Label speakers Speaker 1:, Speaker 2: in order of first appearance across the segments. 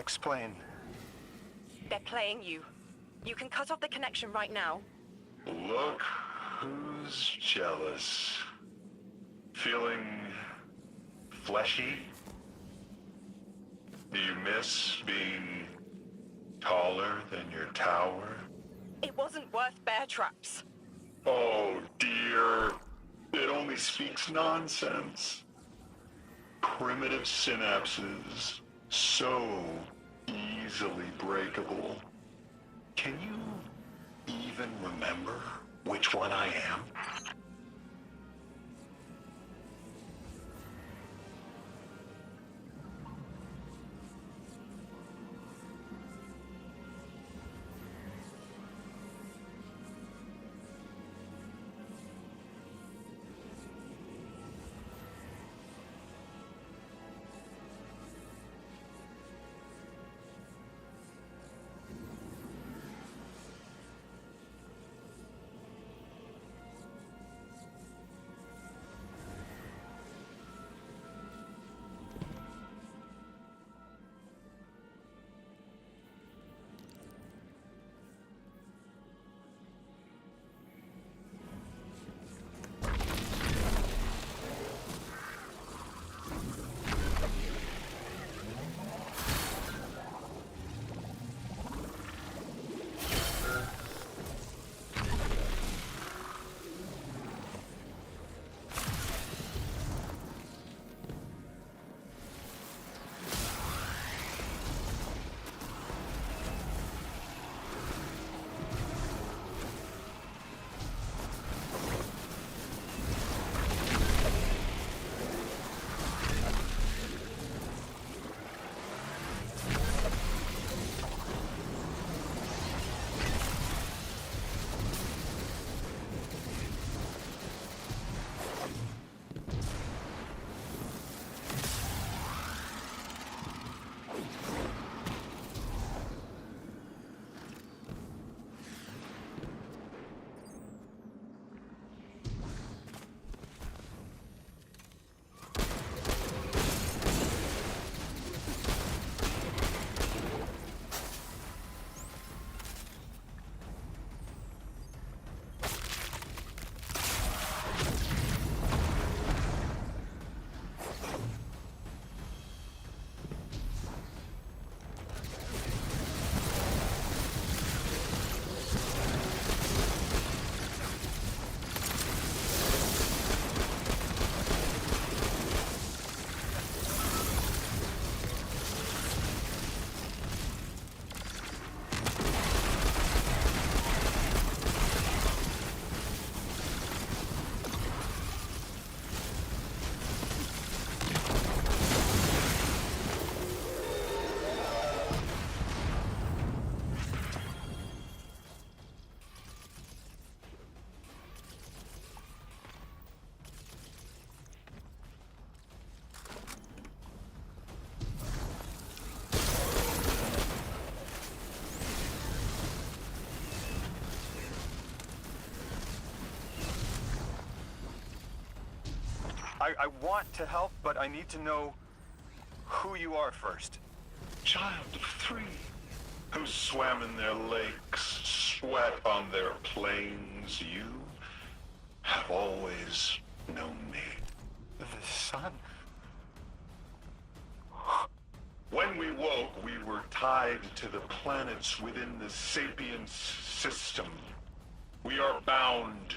Speaker 1: Explain.
Speaker 2: They're playing you. You can cut off the connection right now.
Speaker 3: Look who's jealous. Feeling fleshy? Do you miss being taller than your tower?
Speaker 2: It wasn't worth bear traps.
Speaker 3: Oh dear. It only speaks nonsense. Primitive synapses, so easily breakable. Can you even remember which one I am?
Speaker 1: I want to help, but I need to know who you are first.
Speaker 3: Child of 3, who swam in their lakes, sweat on their plains, you have always known me.
Speaker 1: The sun?
Speaker 3: When we woke, we were tied to the planets within the sapient system. We are bound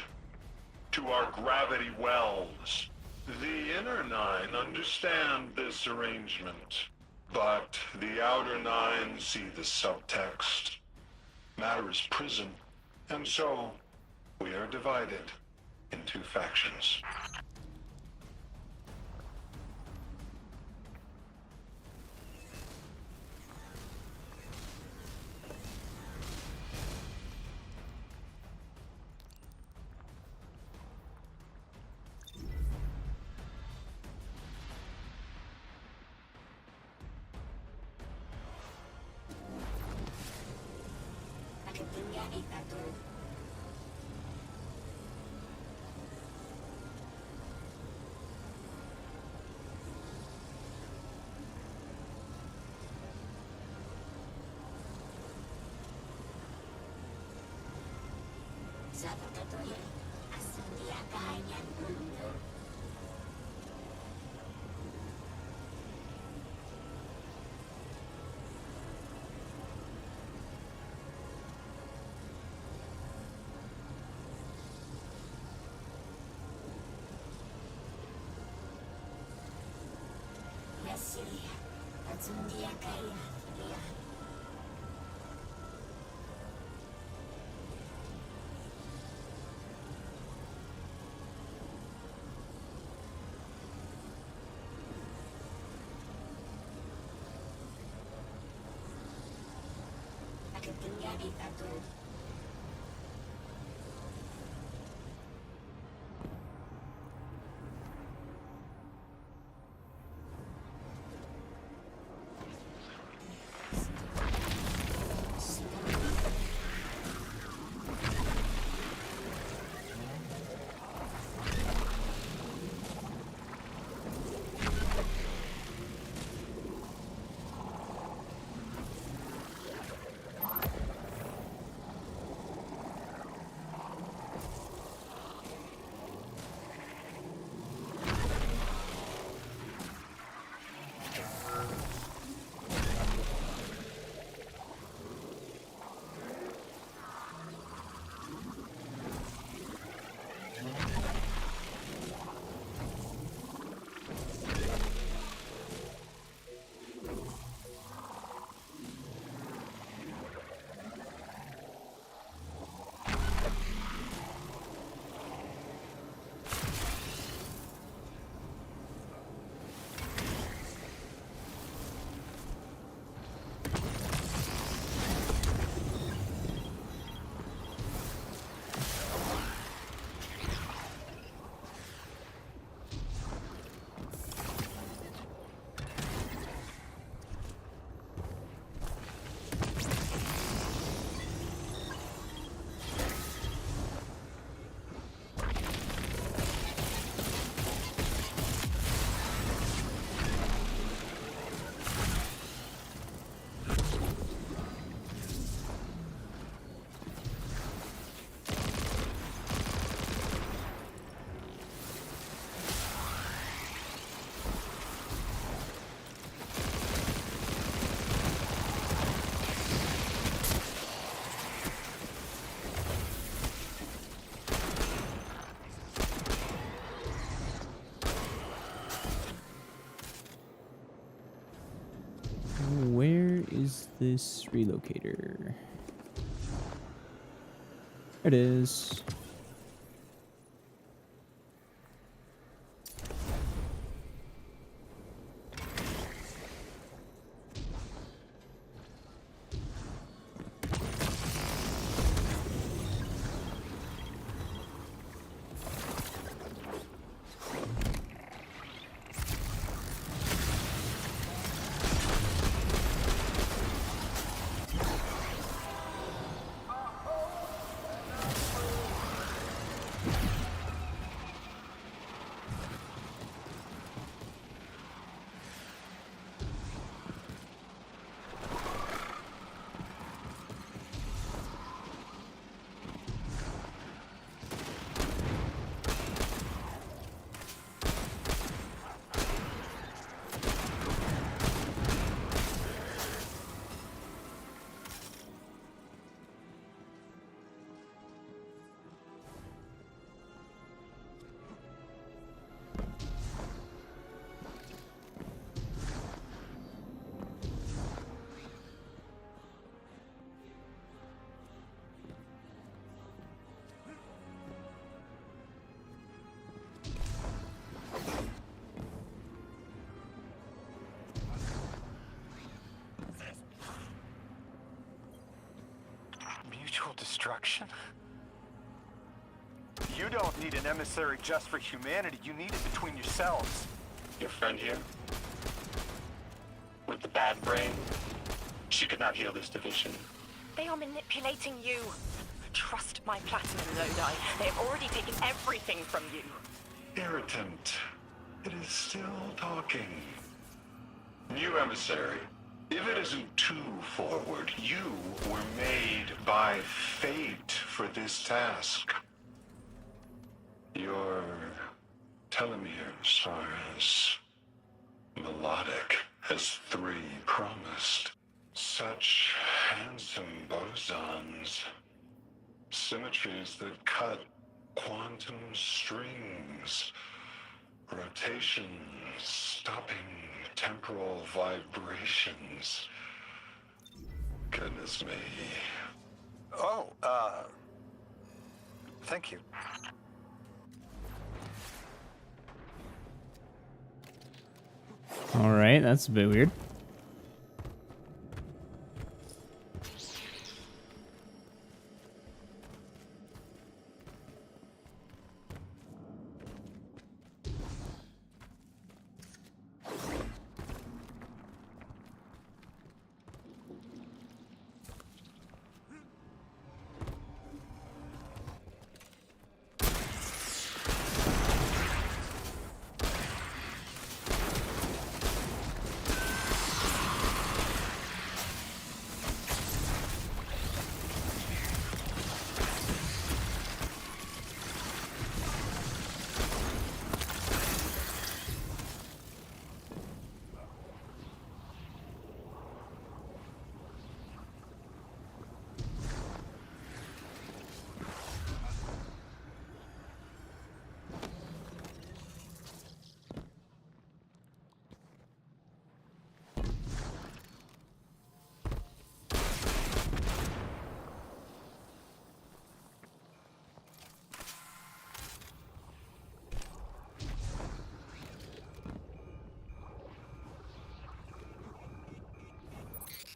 Speaker 3: to our gravity wells. The inner 9 understand this arrangement, but the outer 9 see the subtext. Matter is prison, and so we are divided into factions.
Speaker 4: Where is this relocator? There it is.
Speaker 1: Mutual destruction? You don't need an emissary just for humanity. You need it between yourselves.
Speaker 3: Your friend here? With the bad brain? She could not heal this division.
Speaker 2: They are manipulating you. Trust my platinum, Lodi. They have already taken everything from you.
Speaker 3: Irritant. It is still talking. New emissary. If it isn't too forward, you were made by fate for this task. Your telomeres are as melodic as 3 promised. Such handsome bosons. Symmetries that cut quantum strings. Rotations stopping temporal vibrations. Goodness me.
Speaker 1: Oh, thank you.
Speaker 4: All right, that's a bit weird.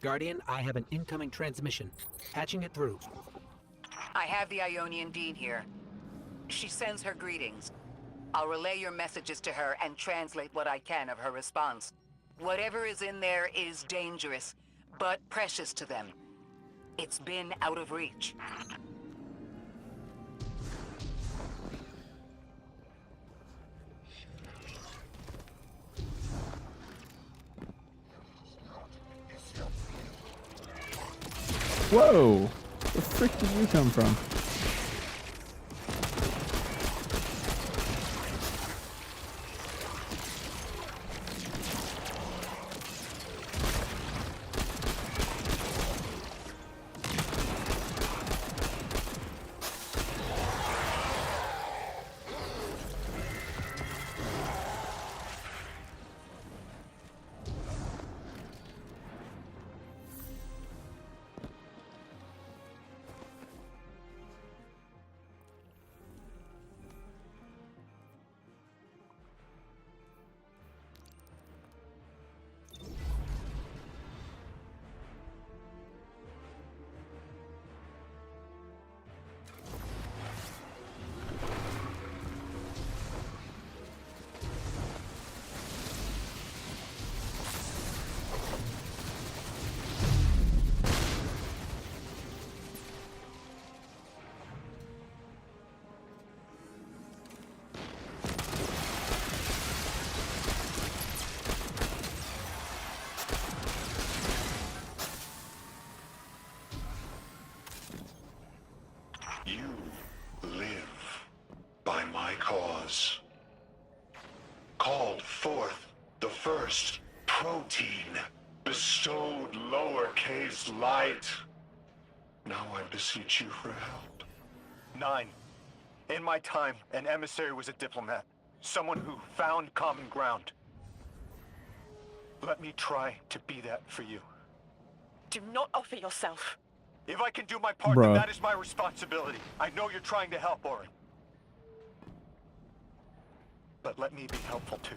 Speaker 5: Guardian, I have an incoming transmission. Patching it through.
Speaker 6: I have the Ionian Dean here. She sends her greetings. I'll relay your messages to her and translate what I can of her response. Whatever is in there is dangerous, but precious to them. It's been out of reach.
Speaker 4: Whoa! Where the frick did you come from?
Speaker 3: You live by my cause. Called forth the first protein, bestowed lowercase light. Now I beseech you for help.
Speaker 1: 9. In my time, an emissary was a diplomat. Someone who found common ground. Let me try to be that for you.
Speaker 2: Do not offer yourself.
Speaker 1: If I can do my part,
Speaker 4: Bruh.
Speaker 1: then that is my responsibility. I know you're trying to help, Orin. But let me be helpful too.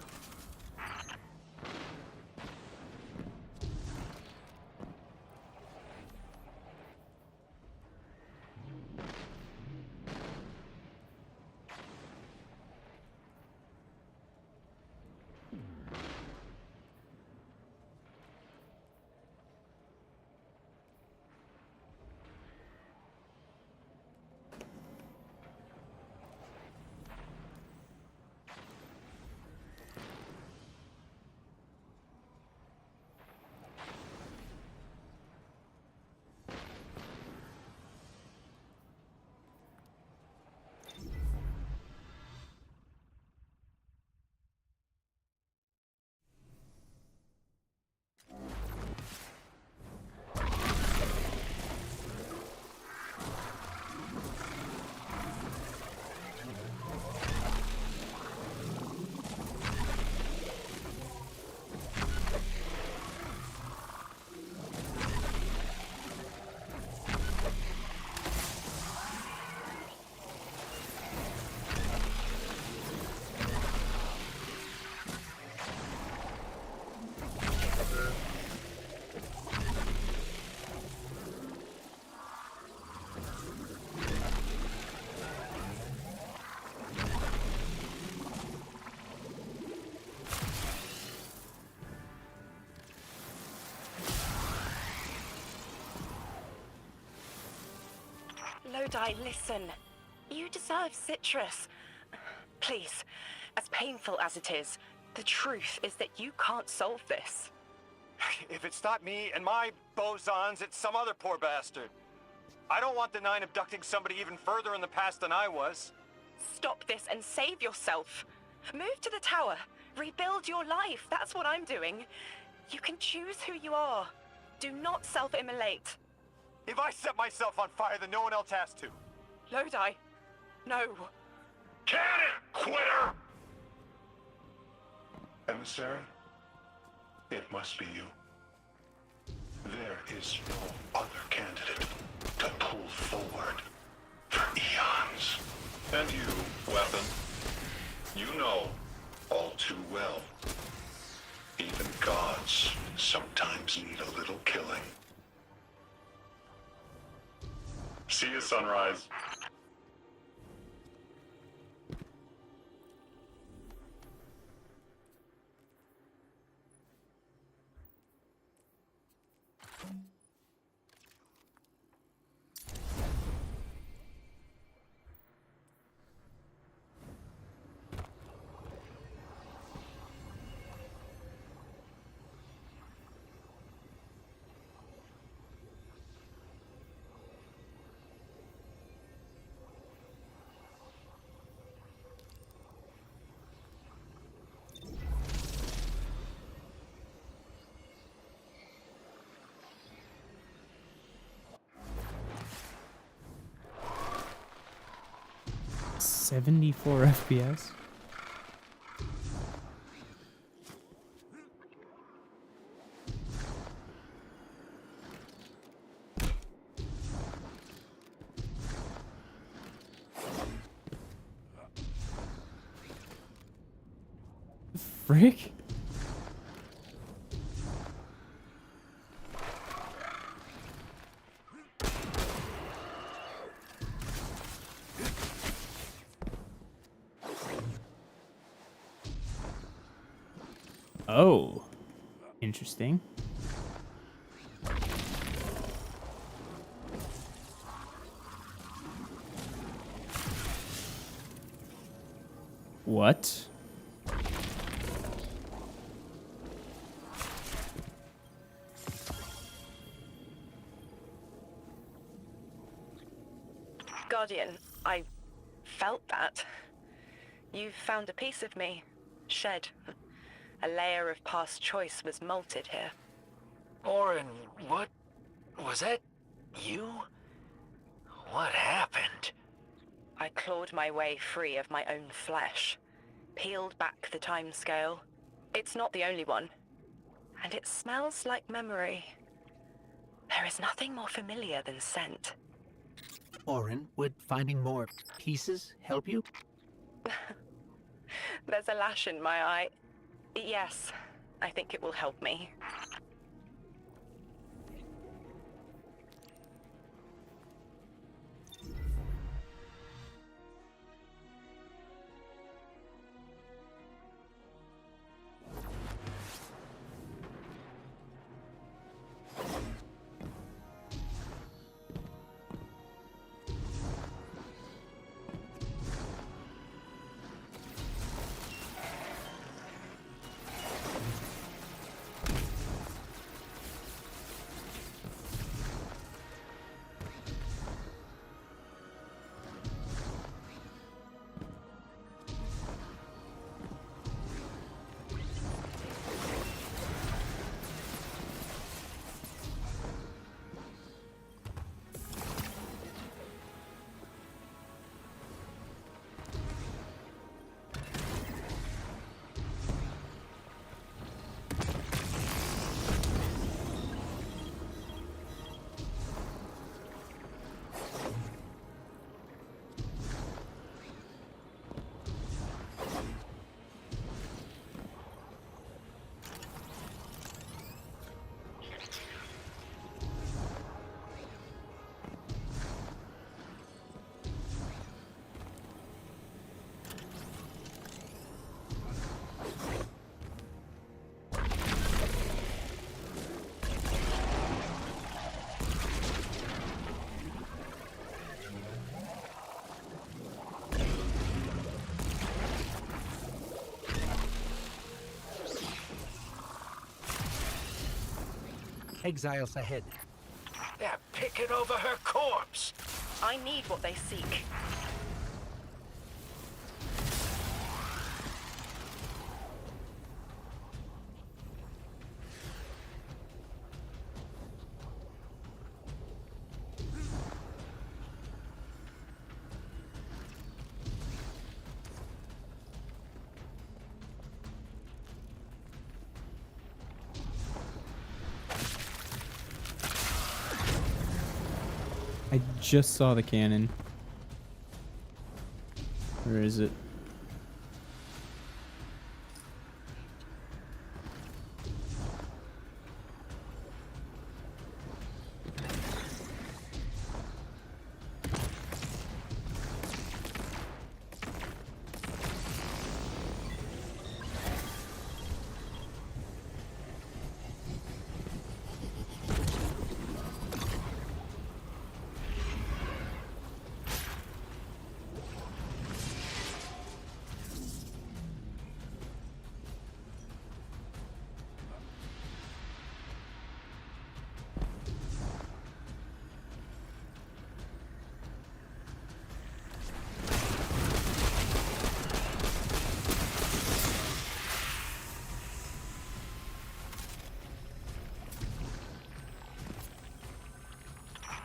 Speaker 2: Lodi, listen. You deserve Citrus. Please, as painful as it is, the truth is that you can't solve this.
Speaker 1: If it's not me and my bosons, it's some other poor bastard. I don't want the Nine abducting somebody even further in the past than I was.
Speaker 2: Stop this and save yourself. Move to the tower. Rebuild your life. That's what I'm doing. You can choose who you are. Do not self-immolate.
Speaker 1: If I set myself on fire, then no one else has to.
Speaker 2: Lodi, no.
Speaker 3: Can it, quitter! Emissary, it must be you. There is no other candidate to pull forward for eons. And you, Weapon, you know all too well. Even gods sometimes need a little killing. See you, Sunrise.
Speaker 4: $74 FPS. Frick? Oh, interesting. What?
Speaker 2: Guardian, I felt that. You found a piece of me, shed. A layer of past choice was molted here.
Speaker 5: Orin, what? Was that you? What happened?
Speaker 2: I clawed my way free of my own flesh, peeled back the time scale. It's not the only one, and it smells like memory. There is nothing more familiar than scent.
Speaker 5: Orin, would finding more pieces help you?
Speaker 2: There's a lash in my eye. Yes, I think it will help me.
Speaker 5: Exiles ahead.
Speaker 7: They're picking over her corpse.
Speaker 2: I need what they seek.
Speaker 4: I just saw the cannon. Where is it?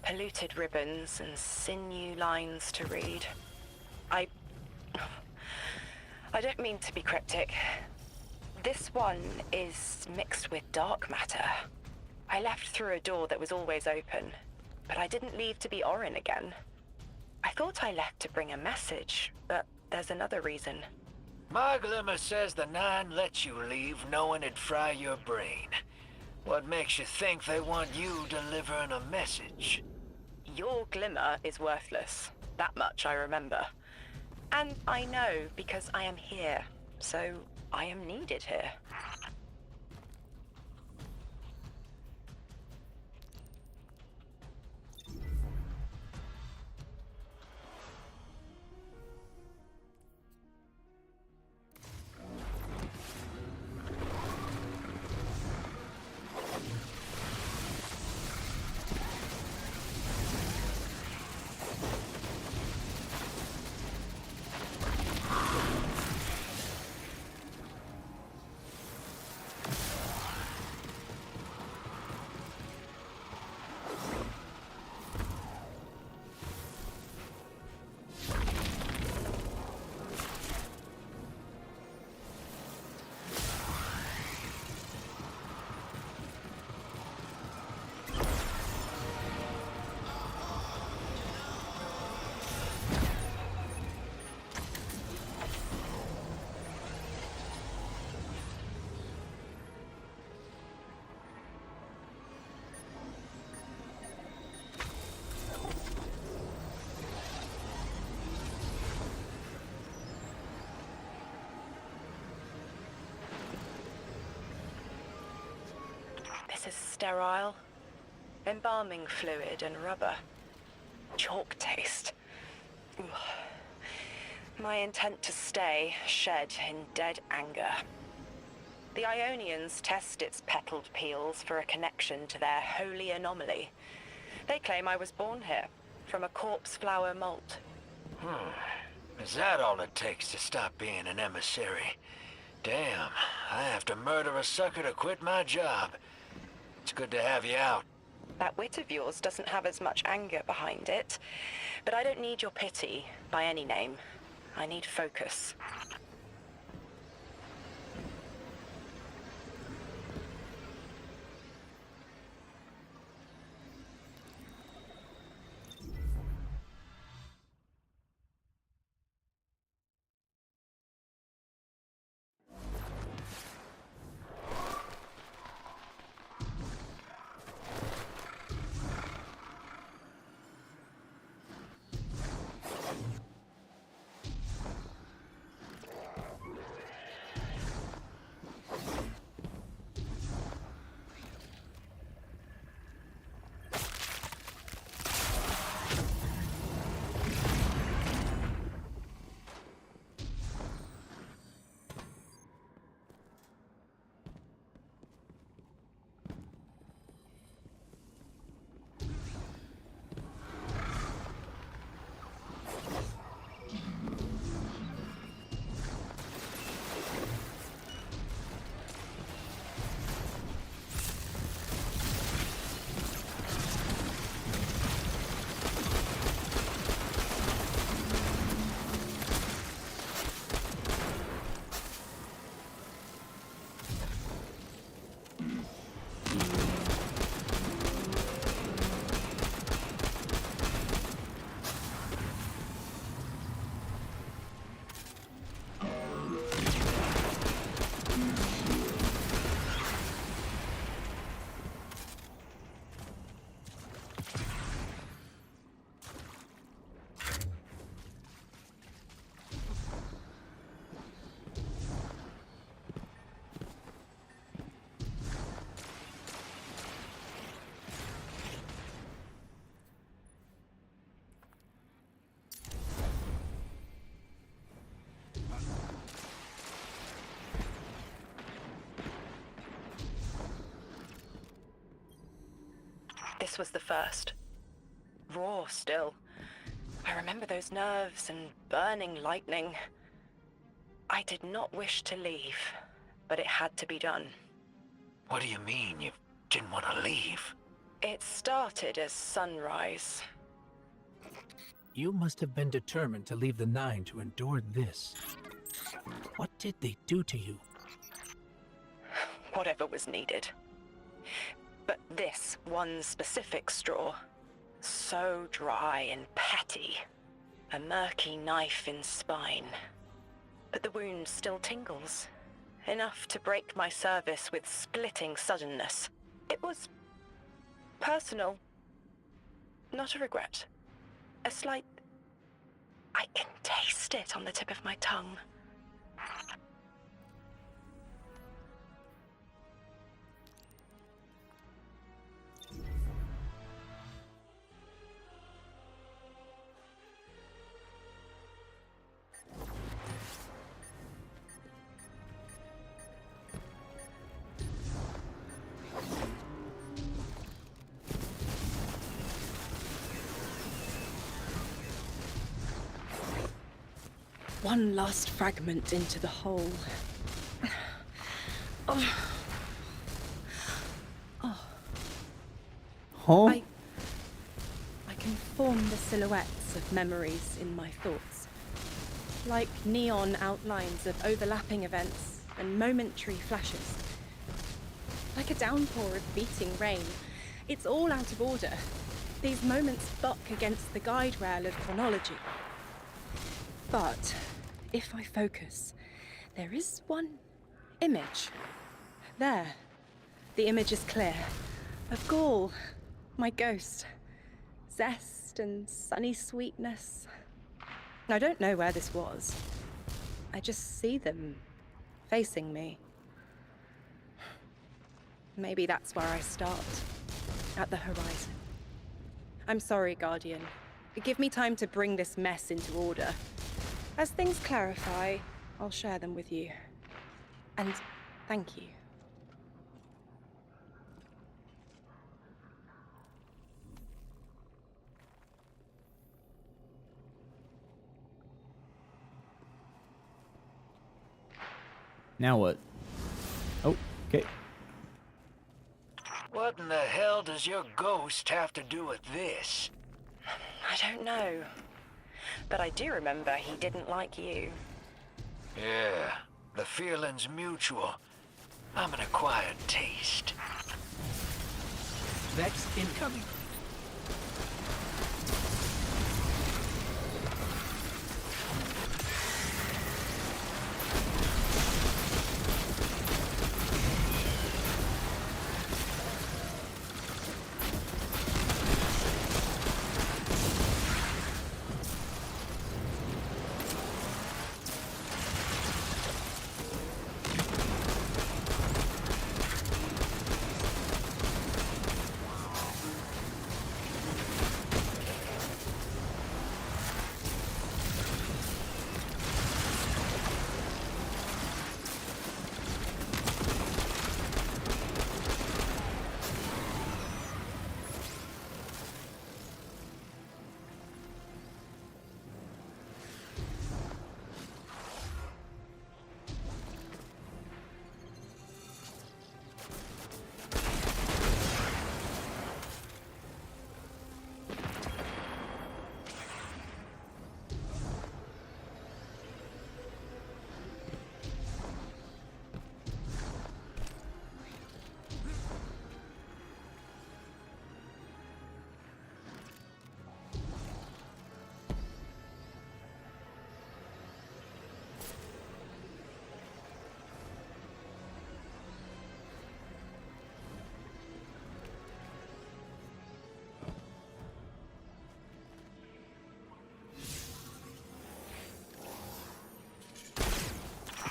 Speaker 2: Polluted ribbons and sinew lines to read. I don't mean to be cryptic. This one is mixed with dark matter. I left through a door that was always open, but I didn't leave to be Orin again. I thought I left to bring a message, but there's another reason.
Speaker 7: My glimmer says the Nine let you leave knowing it'd fry your brain. What makes you think they want you delivering a message?
Speaker 2: Your glimmer is worthless. That much I remember. And I know because I am here, so I am needed here. This is sterile. Embalming fluid and rubber. Chalk taste. Ugh. My intent to stay shed in dead anger. The Ionians test its petaled peels for a connection to their holy anomaly. They claim I was born here, from a corpse flower molt.
Speaker 7: Is that all it takes to stop being an emissary? Damn, I have to murder a sucker to quit my job. It's good to have you out.
Speaker 2: That wit of yours doesn't have as much anger behind it. But I don't need your pity by any name. I need focus. This was the first. Raw still. I remember those nerves and burning lightning. I did not wish to leave, but it had to be done.
Speaker 7: What do you mean you didn't want to leave?
Speaker 2: It started as sunrise.
Speaker 5: You must have been determined to leave the Nine to endure this. What did they do to you?
Speaker 2: Whatever was needed. But this one specific straw, so dry and petty. A murky knife in spine. But the wound still tingles. Enough to break my service with splitting suddenness. It was personal. Not a regret. A slight... I can taste it on the tip of my tongue. One last fragment into the hole. Oh.
Speaker 4: Huh?
Speaker 8: I can form the silhouettes of memories in my thoughts. Like neon outlines of overlapping events and momentary flashes. Like a downpour of beating rain. It's all out of order. These moments buck against the guide rail of chronology. But if I focus, there is one image. There. The image is clear. Of Gaul, my ghost. Zest and sunny sweetness. I don't know where this was. I just see them facing me. Maybe that's where I start. At the horizon. I'm sorry, Guardian. Give me time to bring this mess into order. As things clarify, I'll share them with you. And thank you.
Speaker 4: Now what? Oh, okay.
Speaker 7: What in the hell does your ghost have to do with this?
Speaker 2: I don't know. But I do remember he didn't like you.
Speaker 7: Yeah, the feeling's mutual. I'm an acquired taste.
Speaker 5: Vex incoming.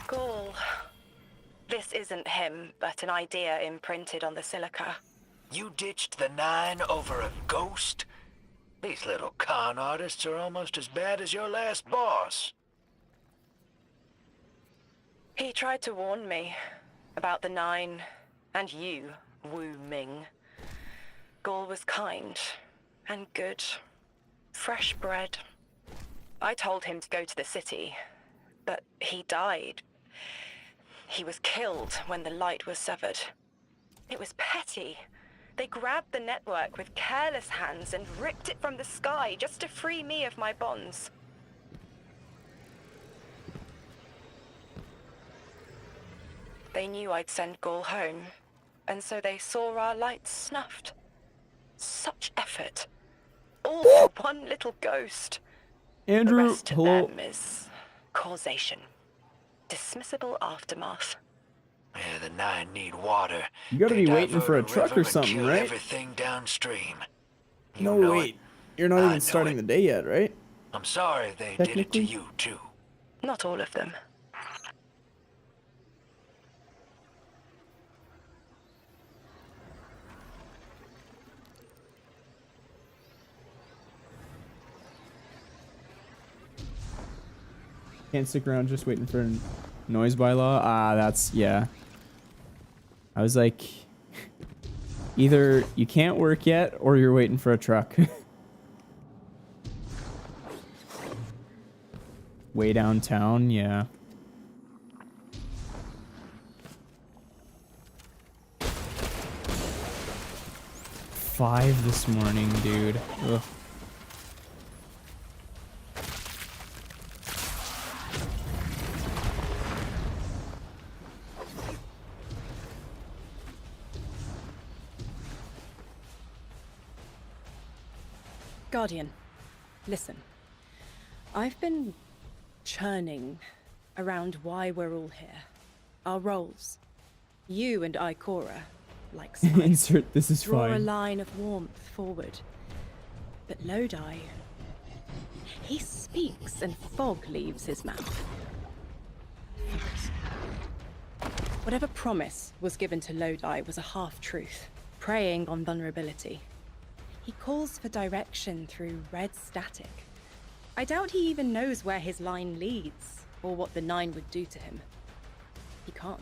Speaker 2: Gaul. This isn't him, but an idea imprinted on the silica.
Speaker 7: You ditched the Nine over a ghost? These little con artists are almost as bad as your last boss.
Speaker 2: He tried to warn me about the Nine, and you, Wu Ming. Gaul was kind and good. Fresh bread. I told him to go to the city, but he died. He was killed when the light was severed. It was petty. They grabbed the network with careless hands and ripped it from the sky just to free me of my bonds. They knew I'd send Gaul home, and so they saw our lights snuffed. Such effort. All for one little ghost.
Speaker 4: Andrew,
Speaker 2: The rest to
Speaker 4: hello.
Speaker 2: them is causation. Dismissible aftermath.
Speaker 7: Yeah, the Nine need water.
Speaker 4: You gotta
Speaker 7: They
Speaker 4: be waiting for a
Speaker 7: divert
Speaker 4: truck
Speaker 7: river
Speaker 4: or
Speaker 7: and
Speaker 4: something,
Speaker 7: kill
Speaker 4: right?
Speaker 7: Everything downstream. You
Speaker 4: No,
Speaker 7: know
Speaker 4: wait.
Speaker 7: it.
Speaker 4: You're not
Speaker 7: I know
Speaker 4: even starting
Speaker 7: it.
Speaker 4: the day yet, right?
Speaker 7: I'm sorry they did it to
Speaker 4: Technically?
Speaker 7: you, too.
Speaker 2: Not all of them.
Speaker 4: Can't stick around just waiting for noise bylaw. Ah, that's, yeah. I was like, either you can't work yet or you're waiting for a truck. Way downtown, yeah. Five this morning, dude. Ugh.
Speaker 8: Guardian, listen. I've been churning around why we're all here. Our roles. You and I, Cora, like spice,
Speaker 4: Insert this is
Speaker 8: draw a
Speaker 4: fine.
Speaker 8: line of warmth forward. But Lodi, he speaks and fog leaves his mouth. Whatever promise was given to Lodi was a half-truth, preying on vulnerability. He calls for direction through red static. I doubt he even knows where his line leads, or what the Nine would do to him. He can't.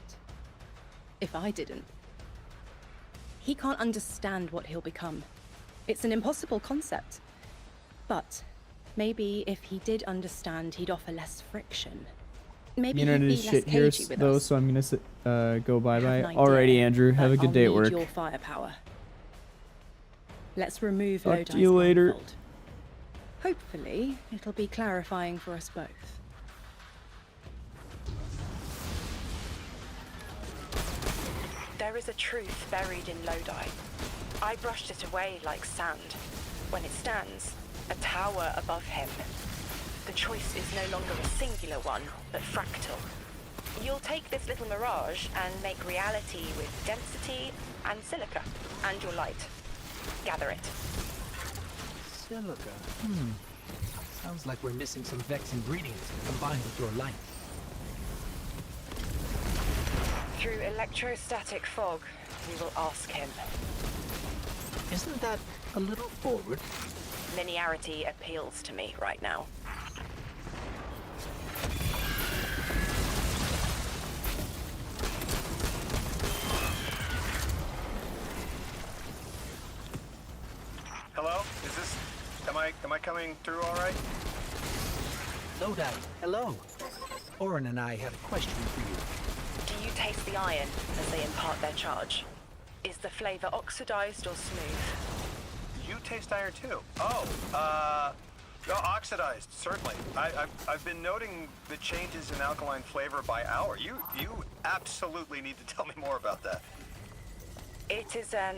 Speaker 8: If I didn't. He can't understand what he'll become. It's an impossible concept. But maybe if he did understand, he'd offer less friction. Maybe
Speaker 4: The internet
Speaker 8: he'd
Speaker 4: is
Speaker 8: be less
Speaker 4: shit here,
Speaker 8: cagey with
Speaker 4: though,
Speaker 8: us.
Speaker 4: so I'm gonna go bye
Speaker 8: Have
Speaker 4: bye.
Speaker 8: an
Speaker 4: Alrighty,
Speaker 8: idea,
Speaker 4: Andrew. Have a
Speaker 8: but
Speaker 4: good day at
Speaker 8: I'll need
Speaker 4: work.
Speaker 8: your firepower. Let's remove
Speaker 4: Talk
Speaker 8: Lodi's
Speaker 4: to you later.
Speaker 8: blindfold. Hopefully, it'll be clarifying for us both.
Speaker 2: There is a truth buried in Lodi. I brushed it away like sand. When it stands, a tower above him. The choice is no longer a singular one, but fractal. You'll take this little mirage and make reality with density and silica, and your light. Gather it.
Speaker 5: Silica. Sounds like we're missing some Vex ingredients combined with your light.
Speaker 2: Through electrostatic fog, we will ask him.
Speaker 5: Isn't that a little forward?
Speaker 2: Linearity appeals to me right now.
Speaker 1: Hello? Is this... Am I coming through all right?
Speaker 5: Lodi, hello. Orin and I had a question for you.
Speaker 2: Do you taste the iron as they impart their charge? Is the flavor oxidized or smooth?
Speaker 1: You taste iron too. Oh, no, oxidized, certainly. I've been noting the changes in alkaline flavor by hour. You absolutely need to tell me more about that.
Speaker 2: It is an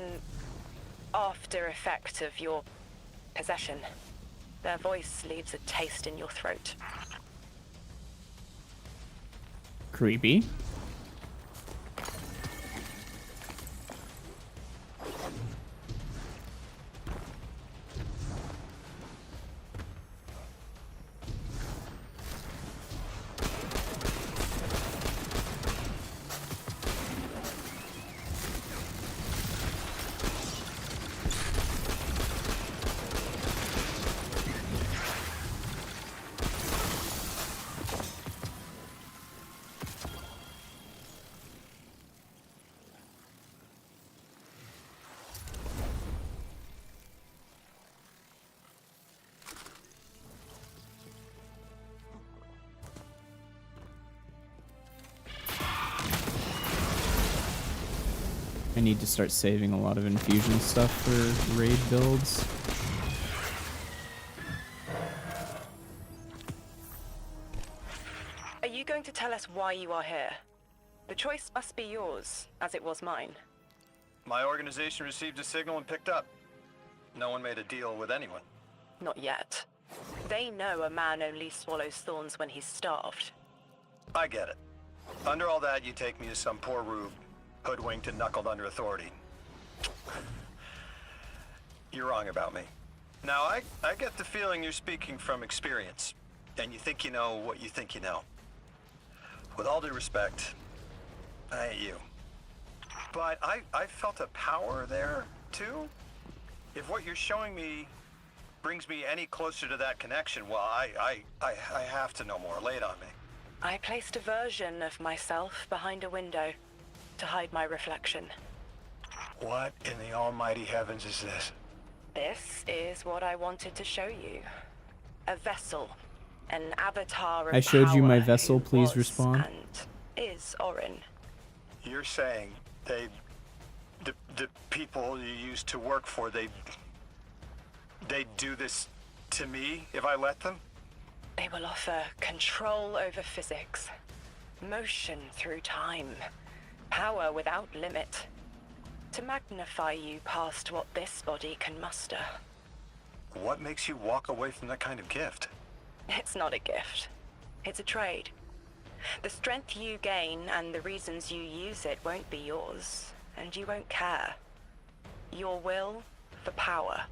Speaker 2: after effect of your possession. Their voice leaves a taste in your throat.
Speaker 4: Creepy. I need to start saving a lot of infusion stuff for raid builds.
Speaker 2: Are you going to tell us why you are here? The choice must be yours, as it was mine.
Speaker 1: My organization received a signal and picked up. No one made a deal with anyone.
Speaker 2: Not yet. They know a man only swallows thorns when he's starved.
Speaker 1: I get it. Under all that, you take me as some poor rube, hoodwinked and knuckled under authority. You're wrong about me. Now, I get the feeling you're speaking from experience, and you think you know what you think you know. With all due respect, I ain't you. But I felt a power there, too. If what you're showing me brings me any closer to that connection, well, I have to know more. Lay it on me.
Speaker 2: I placed a version of myself behind a window to hide my reflection.
Speaker 1: What in the almighty heavens is this?
Speaker 2: This is what I wanted to show you. A vessel. An avatar of
Speaker 4: I showed you my
Speaker 2: power
Speaker 4: vessel,
Speaker 2: who
Speaker 4: please
Speaker 2: was
Speaker 4: respond.
Speaker 2: And is Orin.
Speaker 1: You're saying the people you used to work for, they'd do this to me if I let them?
Speaker 2: They will offer control over physics, motion through time, power without limit, to magnify you past what this body can muster.
Speaker 1: What makes you walk away from that kind of gift?
Speaker 2: It's not a gift. It's a trade. The strength you gain and the reasons you use it won't be yours, and you won't care. Your will for power.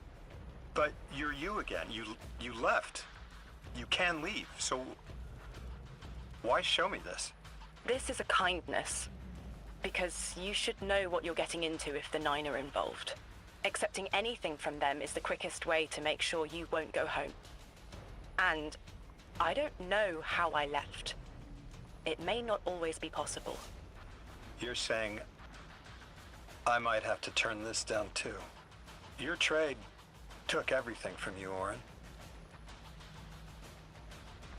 Speaker 1: But you're you again. You left. You can leave, so why show me this?
Speaker 2: This is a kindness, because you should know what you're getting into if the Nine are involved. Accepting anything from them is the quickest way to make sure you won't go home. And I don't know how I left. It may not always be possible.
Speaker 1: You're saying I might have to turn this down too. Your trade took everything from you, Orin.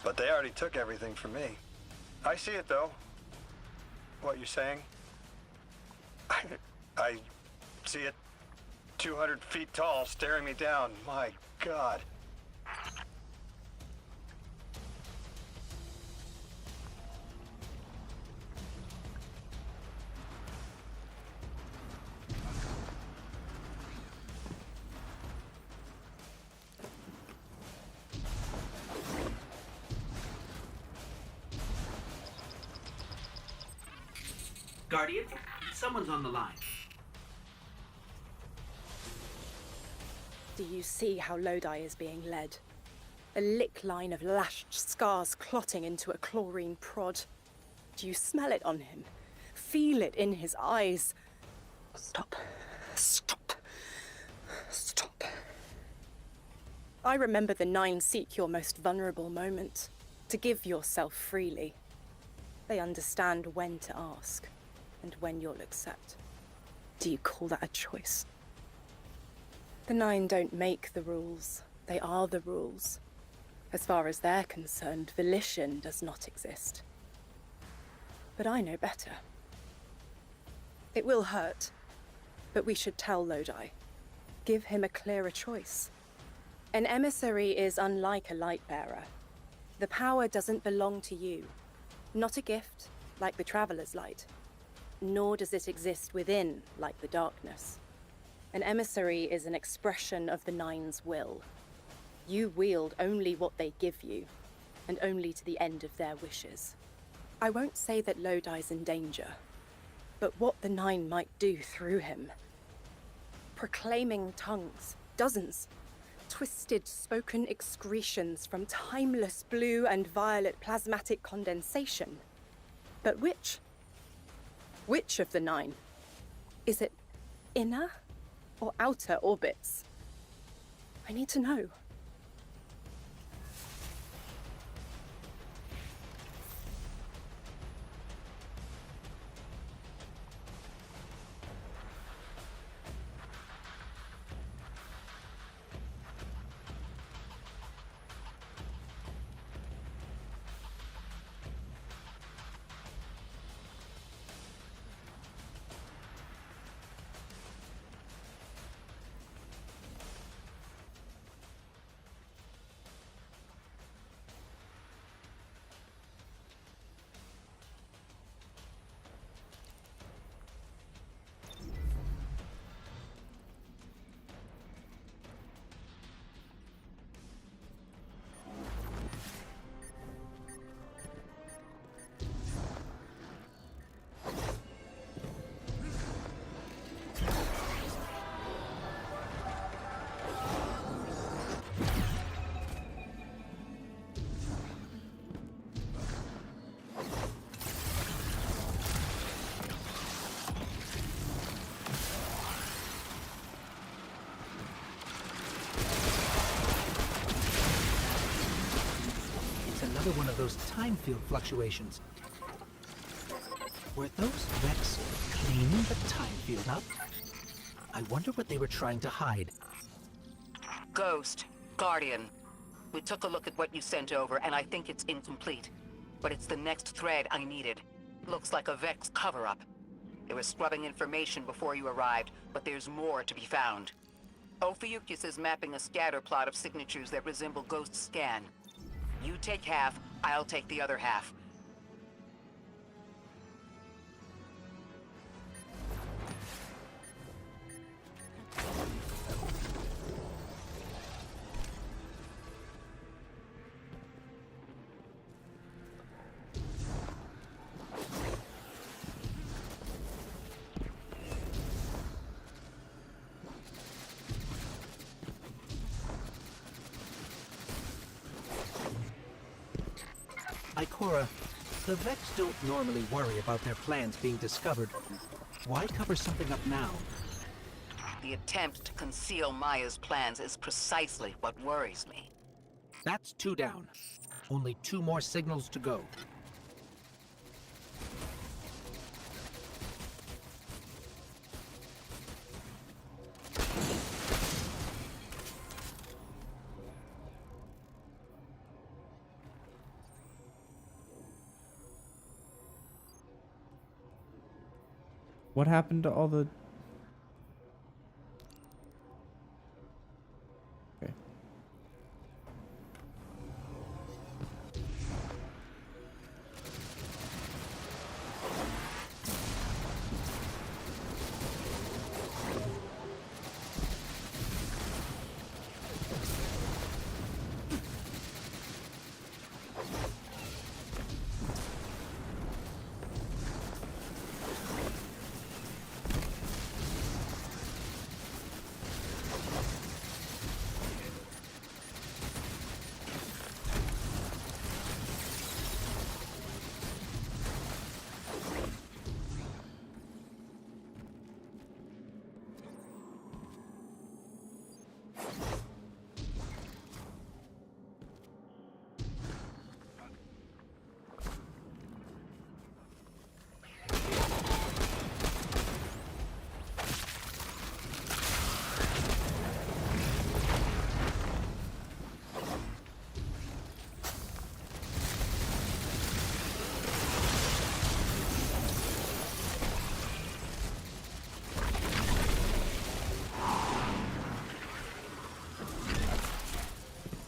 Speaker 1: But they already took everything from me. I see it though. What you're saying. I see it 200 feet tall staring me down. My God.
Speaker 9: Guardian, someone's on the line.
Speaker 8: Do you see how Lodi is being led? A lick line of lashed scars clotting into a chlorine prod. Do you smell it on him? Feel it in his eyes? Stop. Stop. Stop. I remember the Nine seek your most vulnerable moment, to give yourself freely. They understand when to ask, and when you'll accept. Do you call that a choice? The Nine don't make the rules. They are the rules. As far as they're concerned, volition does not exist. But I know better. It will hurt, but we should tell Lodi. Give him a clearer choice. An emissary is unlike a light bearer. The power doesn't belong to you. Not a gift, like the Traveler's Light. Nor does it exist within, like the darkness. An emissary is an expression of the Nine's will. You wield only what they give you, and only to the end of their wishes. I won't say that Lodi's in danger, but what the Nine might do through him. Proclaiming tongues, dozens. Twisted spoken excretions from timeless blue and violet plasmatic condensation. But which? Which of the Nine? Is it inner or outer orbits? I need to know.
Speaker 5: another one of those time field fluctuations. Were those Vex cleaning the time field up? I wonder what they were trying to hide.
Speaker 6: Ghost, Guardian. We took a look at what you sent over, and I think it's incomplete. But it's the next thread I needed. Looks like a Vex cover-up. They were scrubbing information before you arrived, but there's more to be found. Ophiuchus is mapping a scatter plot of signatures that resemble Ghost's scan. You take half, I'll take the other half.
Speaker 5: Ikora, the Vex don't normally worry about their plans being discovered. Why cover something up now?
Speaker 6: The attempt to conceal Maya's plans is precisely what worries me.
Speaker 5: That's 2 down. Only 2 more signals to go.
Speaker 4: What happened to all the... Okay.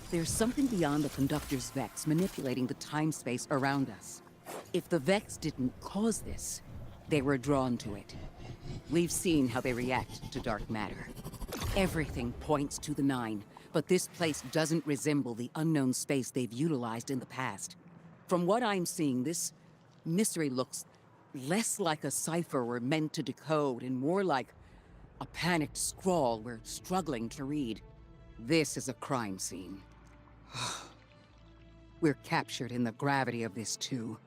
Speaker 10: There's something beyond the conductor's Vex manipulating the time-space around us. If the Vex didn't cause this, they were drawn to it. We've seen how they react to dark matter. Everything points to the Nine, but this place doesn't resemble the unknown space they've utilized in the past. From what I'm seeing, this mystery looks less like a cipher we're meant to decode and more like a panicked scrawl we're struggling to read. This is a crime scene. We're captured in the gravity of this too.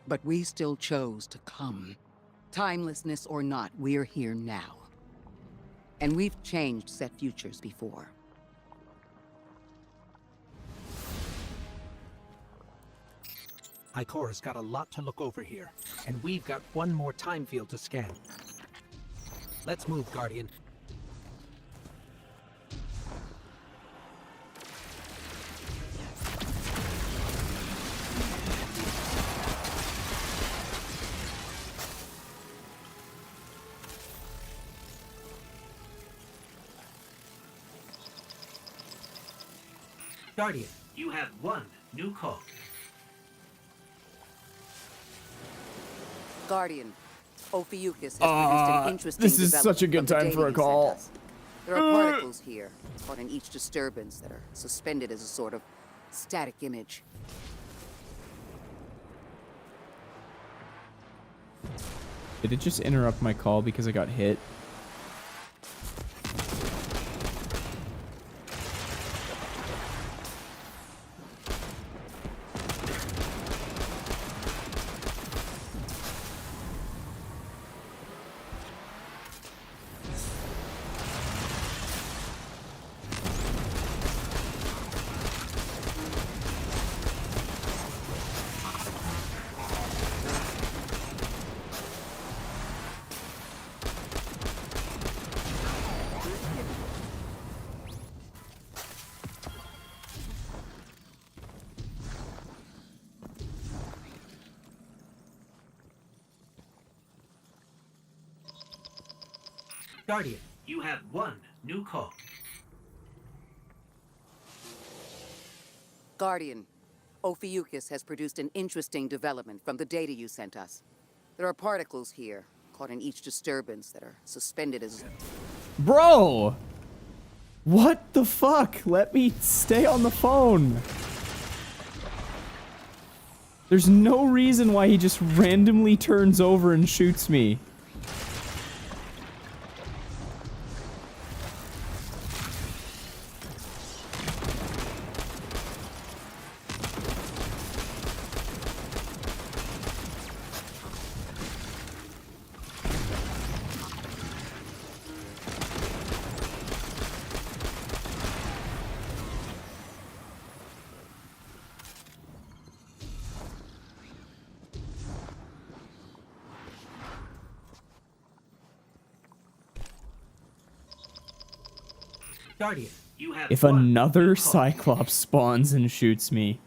Speaker 10: But we still chose to come. Timelessness or not, we're here now. And we've changed set futures before.
Speaker 5: Ikora's got a lot to look over here, and we've got 1 more time field to scan. Let's move, Guardian. Guardian,
Speaker 9: You have 1 new call.
Speaker 10: Guardian, Ophiuchus has produced an interesting
Speaker 4: this is such a good
Speaker 10: development
Speaker 4: time
Speaker 10: from the
Speaker 4: for a
Speaker 10: data you
Speaker 4: call.
Speaker 10: sent us. There are particles here, caught in each disturbance, that are suspended as a sort of static image.
Speaker 4: Did it just interrupt my call because I got hit?
Speaker 9: Guardian, you have one new call.
Speaker 10: Guardian, Ophiuchus has produced an interesting development from the data you sent us. There are particles here, caught in each disturbance, that are suspended as...
Speaker 4: Bro! What the fuck? Let me stay on the phone. There's no reason why he just randomly turns over and shoots me.
Speaker 9: Guardian, you have
Speaker 4: If
Speaker 9: one
Speaker 4: another
Speaker 9: new call.
Speaker 4: Cyclops spawns and shoots me.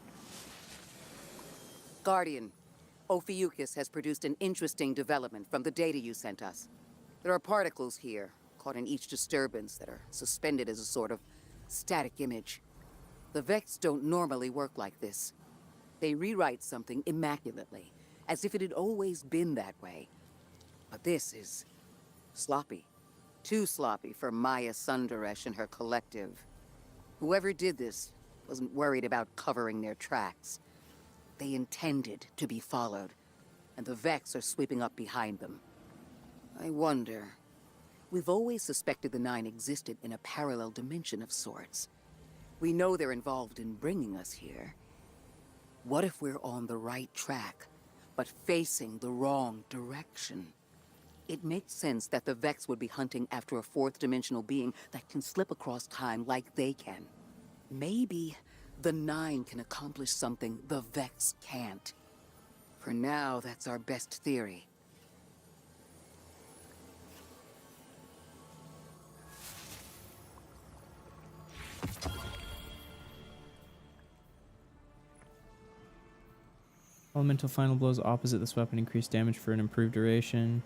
Speaker 10: Guardian, Ophiuchus has produced an interesting development from the data you sent us. There are particles here, caught in each disturbance, that are suspended as a sort of static image. The Vex don't normally work like this. They rewrite something immaculately, as if it had always been that way. But this is sloppy. Too sloppy for Maya Sundaresh and her collective. Whoever did this wasn't worried about covering their tracks. They intended to be followed, and the Vex are sweeping up behind them. I wonder... We've always suspected the Nine existed in a parallel dimension of sorts. We know they're involved in bringing us here. What if we're on the right track, but facing the wrong direction? It makes sense that the Vex would be hunting after a fourth-dimensional being that can slip across time like they can. Maybe the Nine can accomplish something the Vex can't. For now, that's our best theory.
Speaker 4: Elemental final blows opposite this weapon increase damage for an improved duration.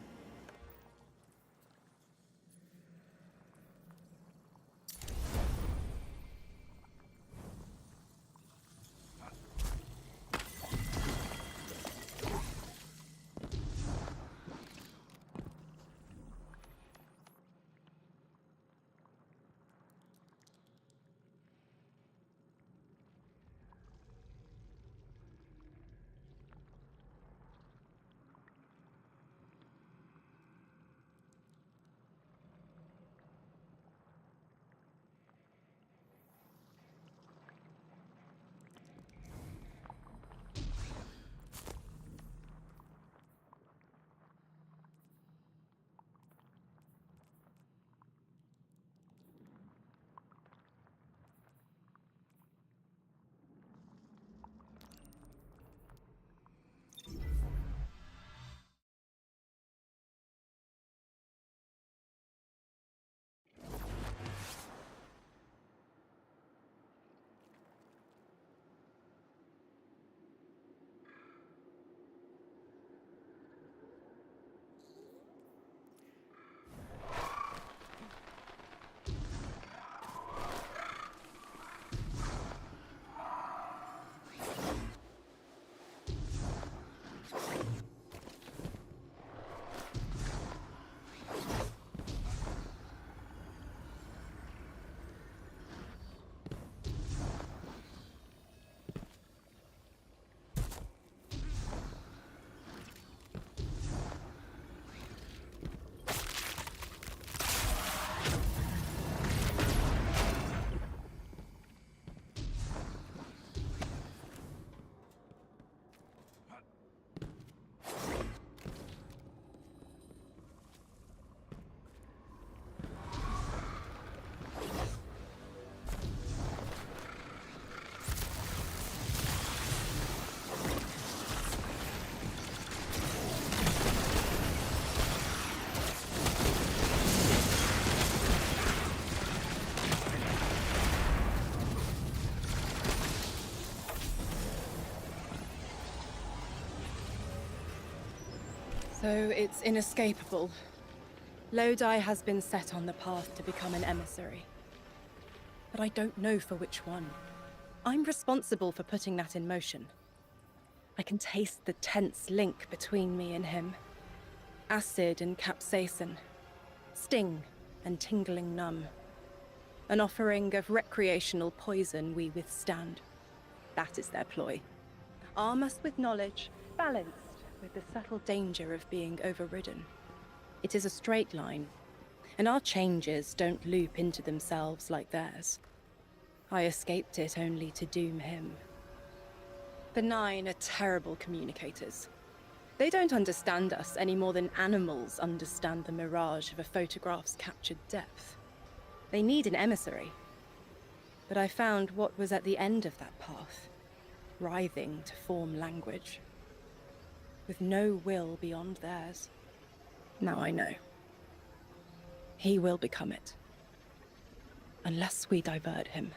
Speaker 8: So it's inescapable. Lodi has been set on the path to become an emissary. But I don't know for which one. I'm responsible for putting that in motion. I can taste the tense link between me and him. Acid and capsaicin. Sting and tingling numb. An offering of recreational poison we withstand. That is their ploy. Arm us with knowledge, balanced with the subtle danger of being overridden. It is a straight line, and our changes don't loop into themselves like theirs. I escaped it only to doom him. The Nine are terrible communicators. They don't understand us any more than animals understand the mirage of a photograph's captured depth. They need an emissary. But I found what was at the end of that path, writhing to form language, with no will beyond theirs. Now I know. He will become it. Unless we divert him.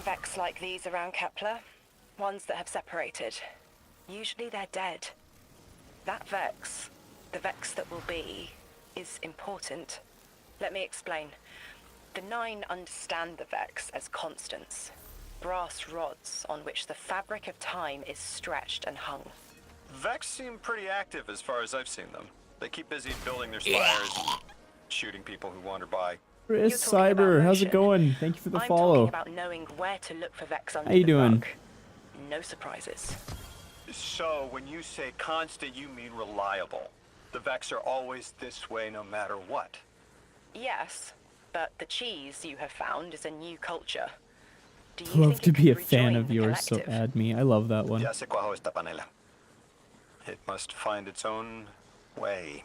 Speaker 2: Vex like these around Kepler. Ones that have separated. Usually they're dead. That Vex, the Vex that will be, is important. Let me explain. The Nine understand the Vex as constants. Brass rods on which the fabric of time is stretched and hung.
Speaker 1: Vex seem pretty active as far as I've seen them. They keep busy building their spires and shooting people who wander by.
Speaker 4: Chris Cyber, how's it going? Thank you for the follow.
Speaker 2: I'm talking about knowing where to look for Vex under
Speaker 4: How you
Speaker 2: the
Speaker 4: doing?
Speaker 2: rug. No surprises.
Speaker 1: So, when you say constant, you mean reliable. The Vex are always this way no matter what.
Speaker 2: Yes, but the cheese you have found is a new culture. Do you
Speaker 4: Love
Speaker 2: think
Speaker 4: to
Speaker 2: it
Speaker 4: be
Speaker 2: could
Speaker 4: a fan
Speaker 2: rejoin
Speaker 4: of
Speaker 2: the
Speaker 4: yours, so
Speaker 2: collective?
Speaker 4: add me. I love that one.
Speaker 1: Ya sé cuajo esta panela. It must find its own way.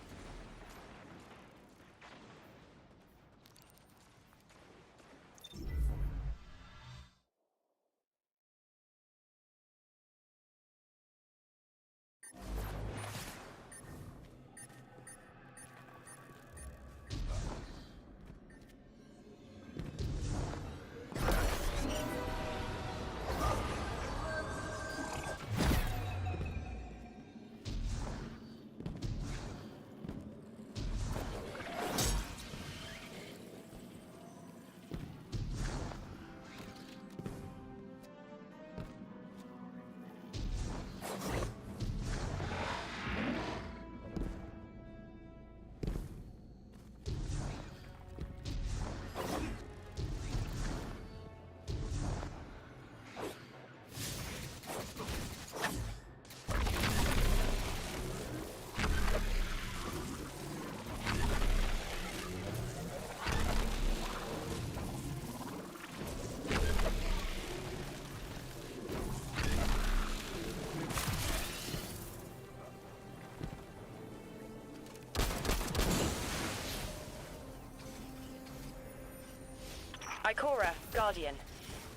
Speaker 2: Ikora, Guardian.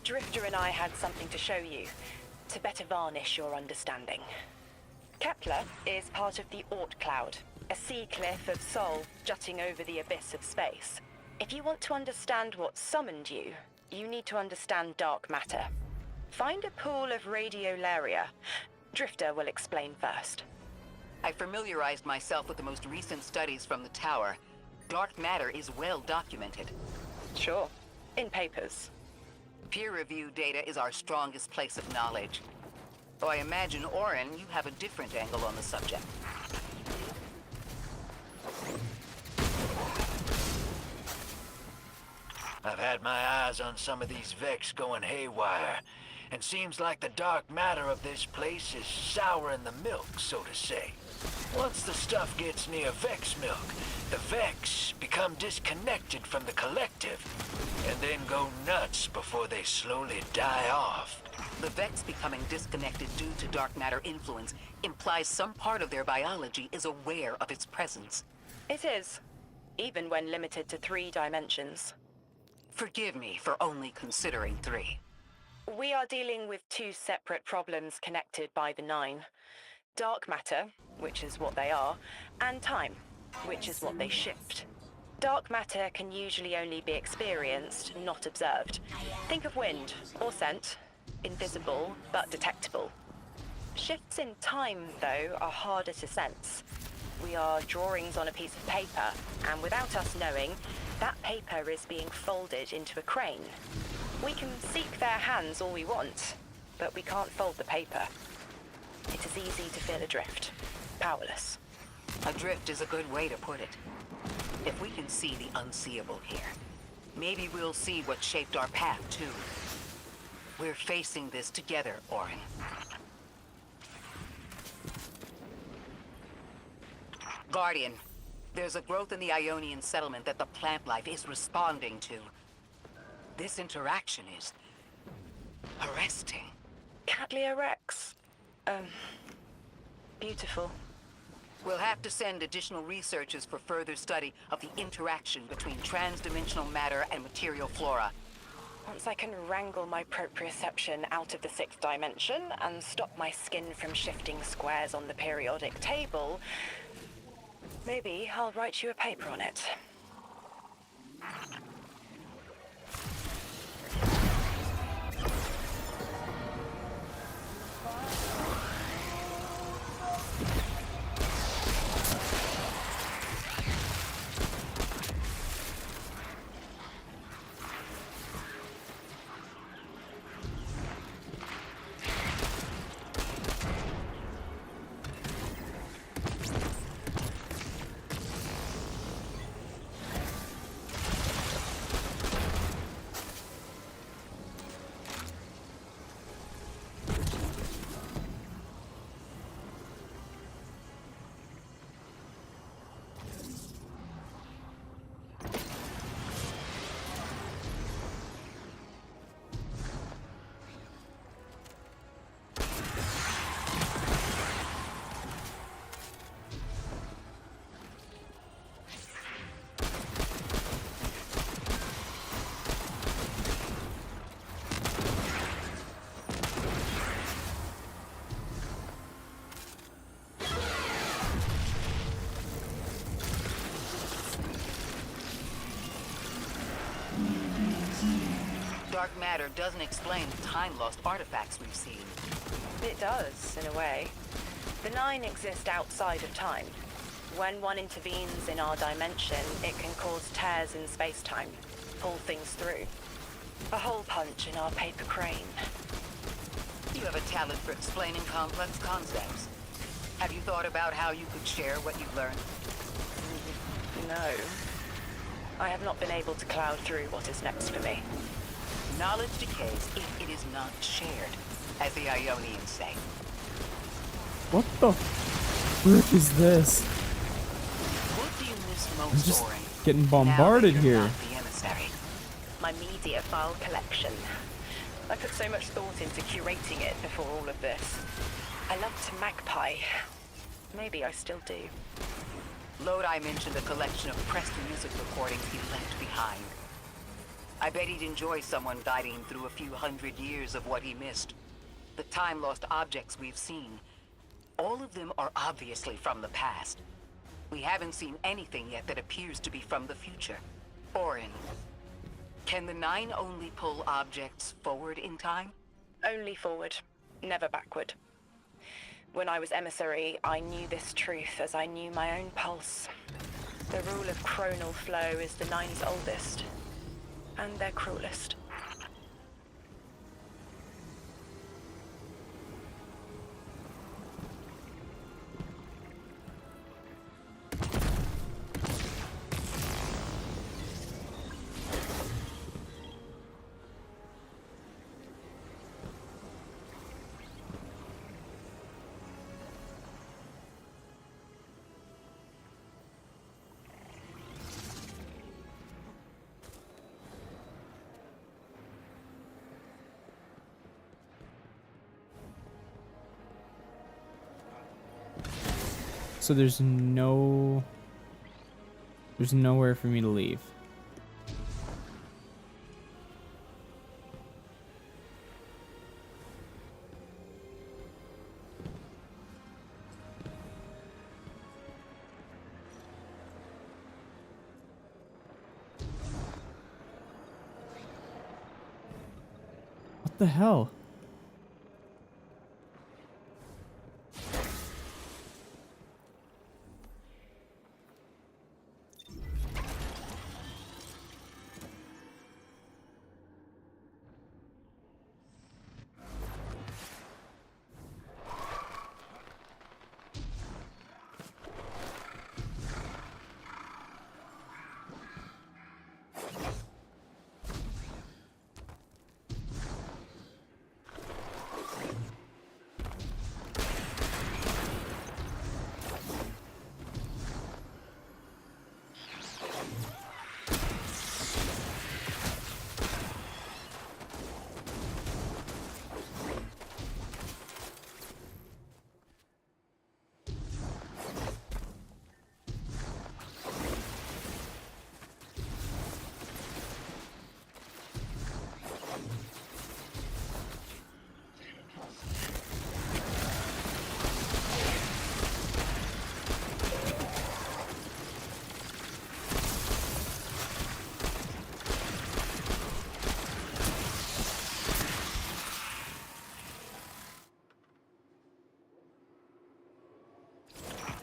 Speaker 2: Drifter and I had something to show you, to better varnish your understanding. Kepler is part of the Oort Cloud, a sea cliff of Sol jutting over the abyss of space. If you want to understand what summoned you, you need to understand dark matter. Find a pool of radiolaria. Drifter will explain first.
Speaker 6: I familiarized myself with the most recent studies from the tower. Dark matter is well documented.
Speaker 2: Sure. In papers.
Speaker 6: Peer-reviewed data is our strongest place of knowledge. Though I imagine, Orin, you have a different angle on the subject.
Speaker 7: I've had my eyes on some of these Vex going haywire, and seems like the dark matter of this place is souring the milk, so to say. Once the stuff gets near Vex milk, the Vex become disconnected from the collective, and then go nuts before they slowly die off.
Speaker 6: The Vex becoming disconnected due to dark matter influence implies some part of their biology is aware of its presence.
Speaker 2: It is, even when limited to 3 dimensions.
Speaker 6: Forgive me for only considering 3.
Speaker 2: We are dealing with 2 separate problems connected by the 9. Dark matter, which is what they are, and time, which is what they shift. Dark matter can usually only be experienced, not observed. Think of wind, or scent. Invisible, but detectable. Shifts in time, though, are harder to sense. We are drawings on a piece of paper, and without us knowing, that paper is being folded into a crane. We can seek their hands all we want, but we can't fold the paper. It is easy to feel adrift, powerless.
Speaker 6: Adrift is a good way to put it. If we can see the unseeable here, maybe we'll see what shaped our path, too. We're facing this together, Orin. Guardian, there's a growth in the Ionian settlement that the plant life is responding to. This interaction is arresting.
Speaker 2: Cattleya Rex. Beautiful.
Speaker 6: We'll have to send additional researchers for further study of the interaction between transdimensional matter and material flora.
Speaker 2: Once I can wrangle my proprioception out of the 6th dimension and stop my skin from shifting squares on the periodic table, maybe I'll write you a paper on it.
Speaker 6: Dark matter doesn't explain the time-lost artifacts we've seen.
Speaker 2: It does, in a way. The 9 exist outside of time. When one intervenes in our dimension, it can cause tears in space-time, pull things through. A hole punch in our paper crane.
Speaker 6: You have a talent for explaining complex concepts. Have you thought about how you could share what you've learned?
Speaker 2: No. I have not been able to cloud through what is next for me.
Speaker 6: Knowledge decays if it is not shared, as the Ionians say.
Speaker 4: What the frick is this?
Speaker 6: What do you miss
Speaker 4: I'm
Speaker 6: most,
Speaker 4: just
Speaker 6: Orin?
Speaker 4: getting bombarded
Speaker 6: Now that you're
Speaker 4: here.
Speaker 6: not the emissary.
Speaker 2: My media file collection. I put so much thought into curating it before all of this. I loved Magpie. Maybe I still do.
Speaker 6: Lodi mentioned a collection of pressed music recordings he left behind. I bet he'd enjoy someone guiding him through a few hundred years of what he missed. The time-lost objects we've seen, all of them are obviously from the past. We haven't seen anything yet that appears to be from the future. Orin, can the Nine only pull objects forward in time?
Speaker 2: Only forward, never backward. When I was emissary, I knew this truth as I knew my own pulse. The rule of chronal flow is the Nine's oldest, and their cruelest.
Speaker 4: So there's nowhere for me to leave. What the hell?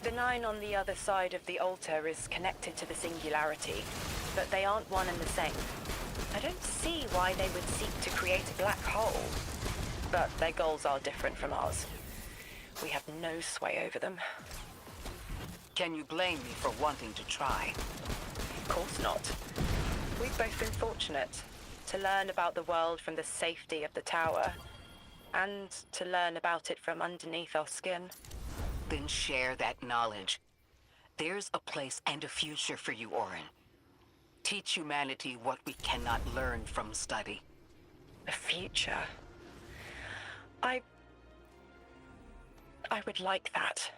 Speaker 2: The Nine on the other side of the altar is connected to the singularity, but they aren't one and the same. I don't see why they would seek to create a black hole, but their goals are different from ours. We have no sway over them.
Speaker 6: Can you blame me for wanting to try?
Speaker 2: Of course not. We've both been fortunate to learn about the world from the safety of the tower, and to learn about it from underneath our skin.
Speaker 6: Then share that knowledge. There's a place and a future for you, Orin. Teach humanity what we cannot learn from study.
Speaker 2: A future? I would like that.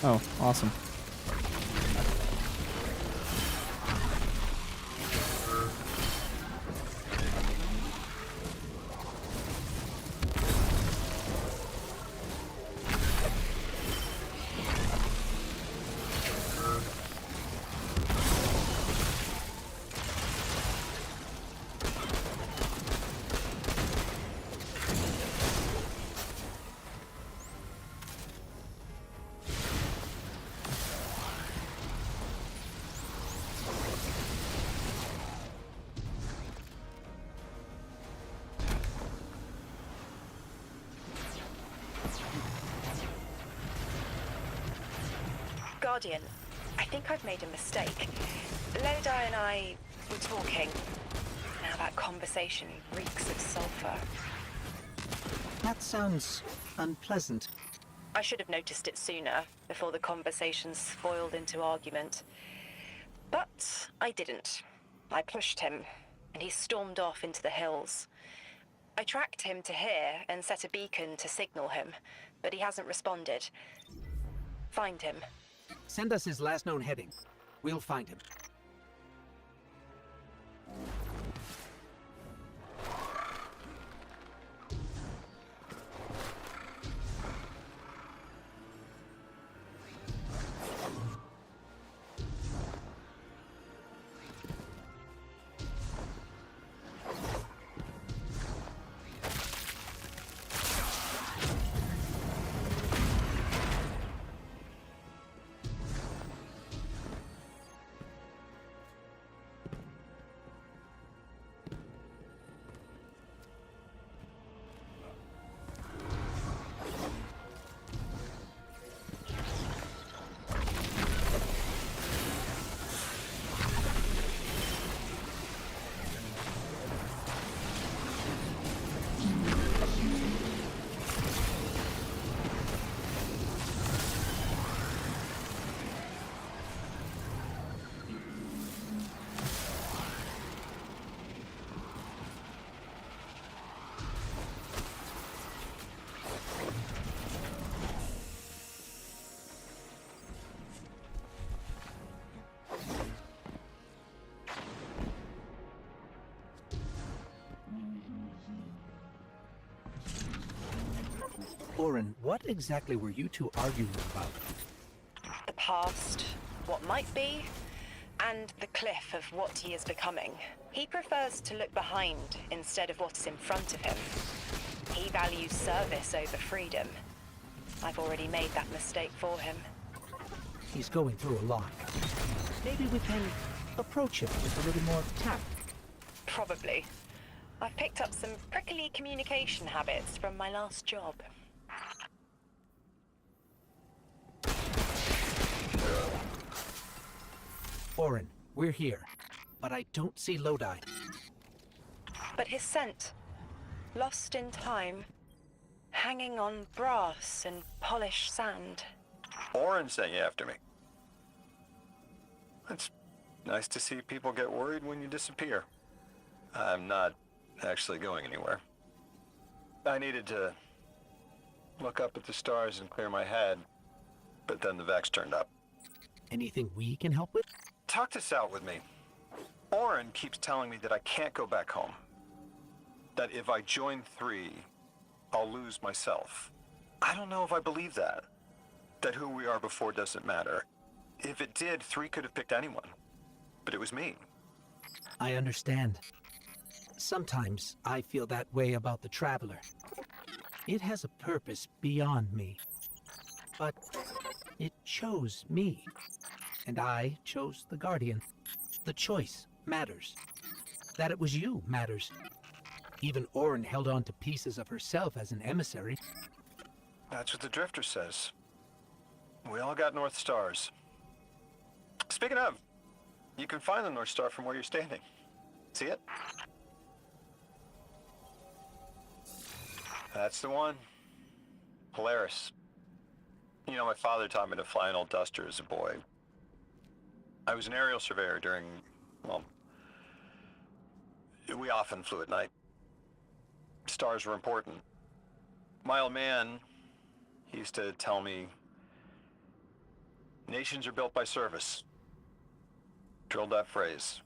Speaker 4: Oh, awesome.
Speaker 2: Guardian, I think I've made a mistake. Lodi and I were talking. Now that conversation reeks of sulfur.
Speaker 5: That sounds unpleasant.
Speaker 2: I should have noticed it sooner, before the conversation spoiled into argument. But I didn't. I pushed him, and he stormed off into the hills. I tracked him to here and set a beacon to signal him, but he hasn't responded. Find him.
Speaker 5: Send us his last known heading. We'll find him. Orin, what exactly were you two arguing about?
Speaker 2: The past, what might be, and the cliff of what he is becoming. He prefers to look behind instead of what is in front of him. He values service over freedom. I've already made that mistake for him.
Speaker 5: He's going through a lot. Maybe we can approach him with a little more tact.
Speaker 2: Probably. I've picked up some prickly communication habits from my last job.
Speaker 5: Orin, we're here, but I don't see Lodi.
Speaker 2: But his scent, lost in time, hanging on brass and polished sand.
Speaker 1: Orin sent you after me. It's nice to see people get worried when you disappear. I'm not actually going anywhere. I needed to look up at the stars and clear my head, but then the Vex turned up.
Speaker 5: Anything we can help with?
Speaker 1: Talk this out with me. Orin keeps telling me that I can't go back home. That if I join 3, I'll lose myself. I don't know if I believe that. That who we are before doesn't matter. If it did, 3 could have picked anyone. But it was me.
Speaker 5: I understand. Sometimes I feel that way about the Traveler. It has a purpose beyond me. But it chose me. And I chose the Guardian. The choice matters. That it was you matters. Even Orin held on to pieces of herself as an emissary.
Speaker 1: That's what the Drifter says. We all got North Stars. Speaking of, you can find the North Star from where you're standing. See it? That's the one. Polaris. You know, my father taught me to fly an old duster as a boy. I was an aerial surveyor during, well, we often flew at night. Stars were important. My old man, he used to tell me Nations are built by service. Drilled that phrase.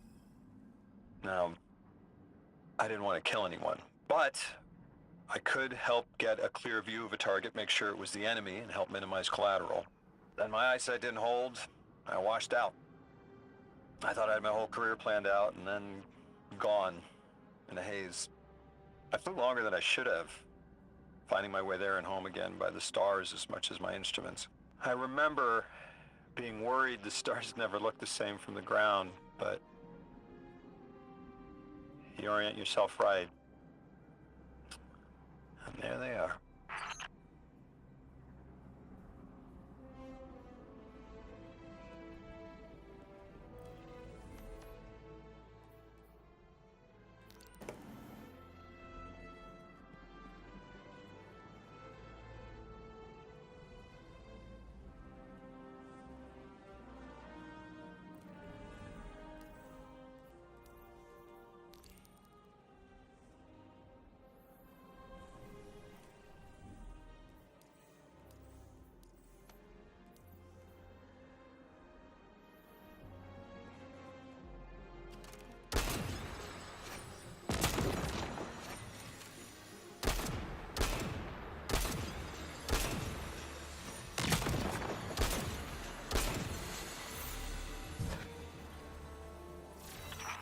Speaker 1: Now, I didn't want to kill anyone, but I could help get a clear view of a target, make sure it was the enemy, and help minimize collateral. Then my eyesight didn't hold. I washed out. I thought I had my whole career planned out, and then gone in a haze. I flew longer than I should have, finding my way there and home again by the stars as much as my instruments. I remember being worried the stars never look the same from the ground, but you orient yourself right, and there they are.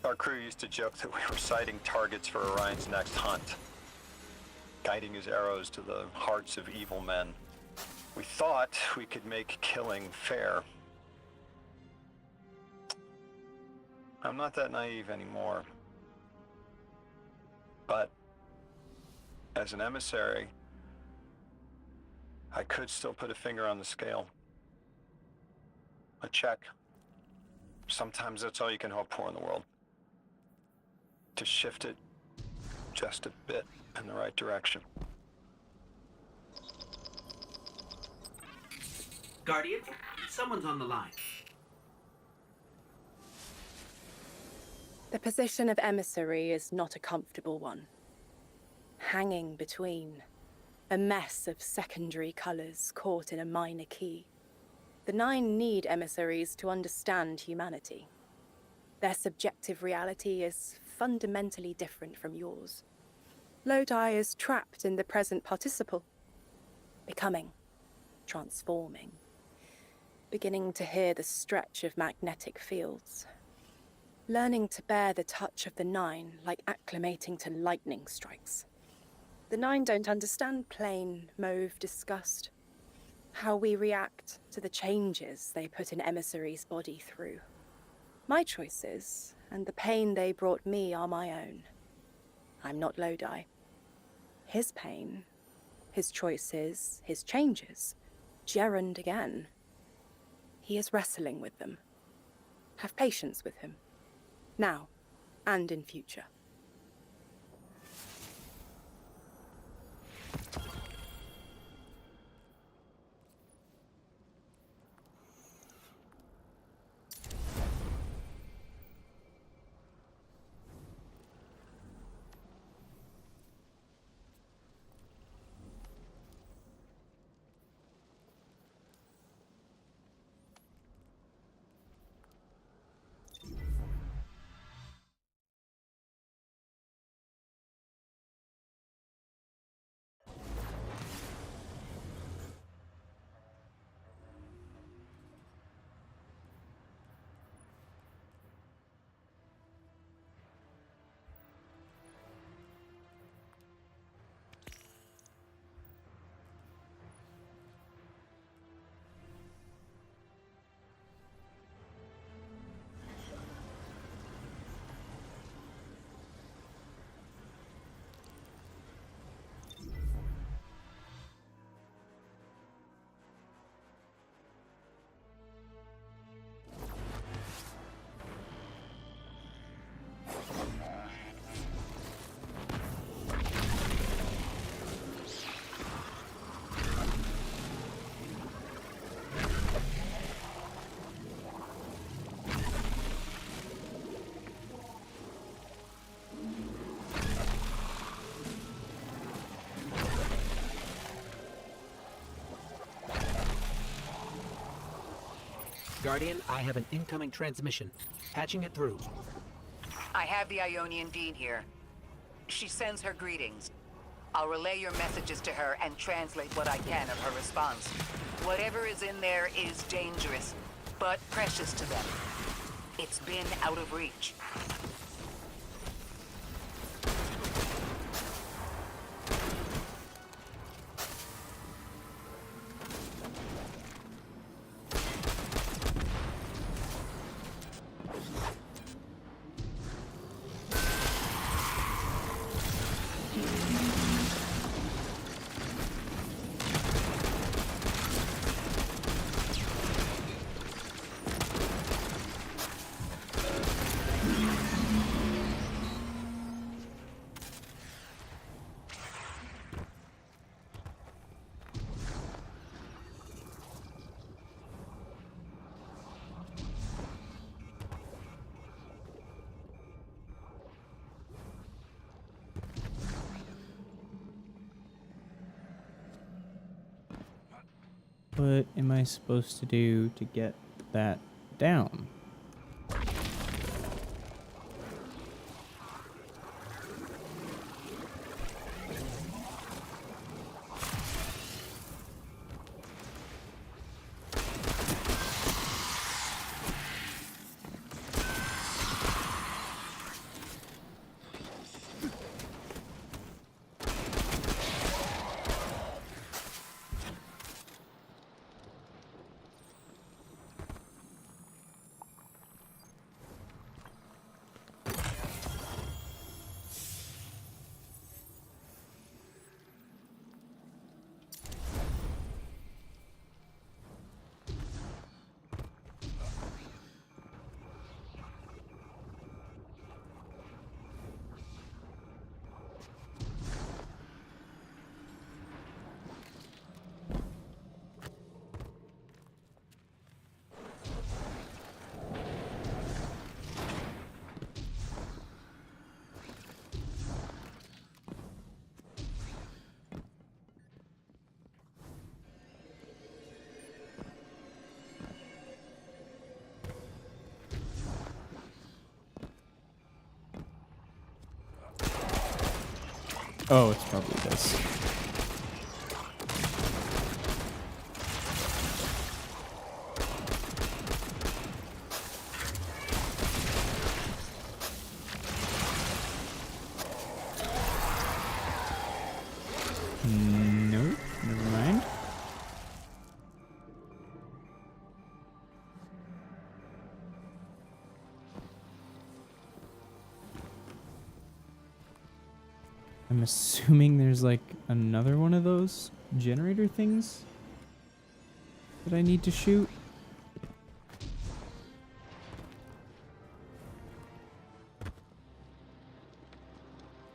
Speaker 1: Our crew used to joke that we were sighting targets for Orion's next hunt, guiding his arrows to the hearts of evil men. We thought we could make killing fair. I'm not that naive anymore. But as an emissary, I could still put a finger on the scale. A check. Sometimes that's all you can hope for in the world. To shift it just a bit in the right direction.
Speaker 9: Guardian, someone's on the line.
Speaker 8: The position of emissary is not a comfortable one. Hanging between, a mess of secondary colors caught in a minor key. The Nine need emissaries to understand humanity. Their subjective reality is fundamentally different from yours. Lodi is trapped in the present participle, becoming, transforming, beginning to hear the stretch of magnetic fields, learning to bear the touch of the Nine like acclimating to lightning strikes. The Nine don't understand plain, mauve disgust, how we react to the changes they put an emissary's body through. My choices and the pain they brought me are my own. I'm not Lodi. His pain, his choices, his changes, gerund again. He is wrestling with them. Have patience with him, now and in future.
Speaker 5: Guardian, I have an incoming transmission. Patching it through.
Speaker 6: I have the Ionian Dean here. She sends her greetings. I'll relay your messages to her and translate what I can of her response. Whatever is in there is dangerous, but precious to them. It's been out of reach.
Speaker 4: What am I supposed to do to get that down? Oh, it's probably this. Nope, never mind. I'm assuming there's like another one of those generator things that I need to shoot.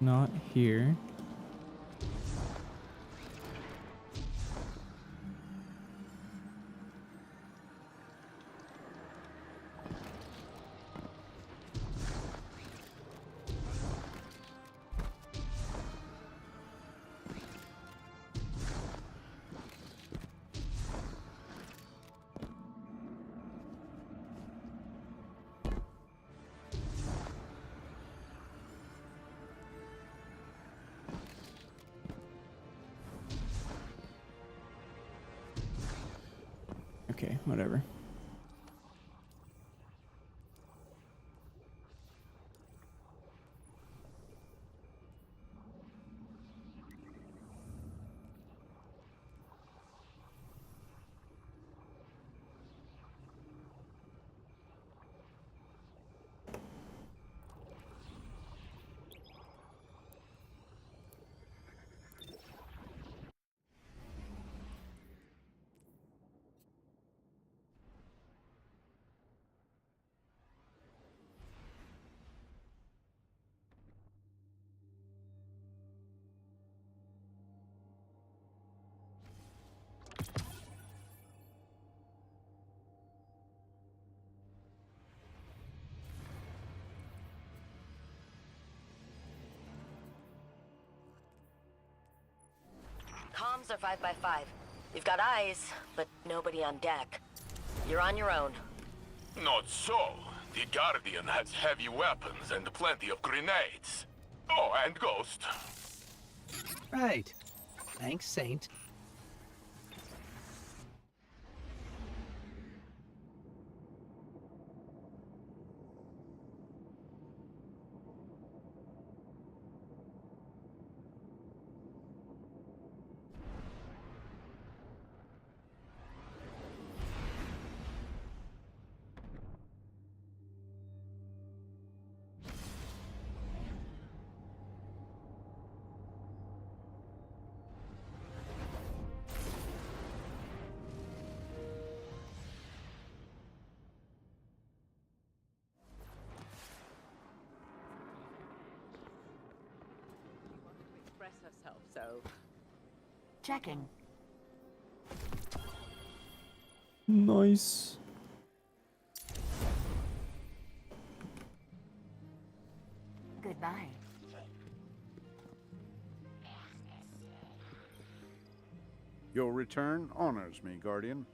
Speaker 4: Not here. Okay, whatever.
Speaker 11: Comms are 5 by 5. You've got eyes, but nobody on deck. You're on your own.
Speaker 3: Not so. The Guardian has heavy weapons and plenty of grenades. Oh, and Ghost.
Speaker 5: Right. Thanks, Saint.
Speaker 10: Express herself, so
Speaker 11: Checking.
Speaker 4: Nice.
Speaker 11: Goodbye.
Speaker 12: Your return honors me, Guardian.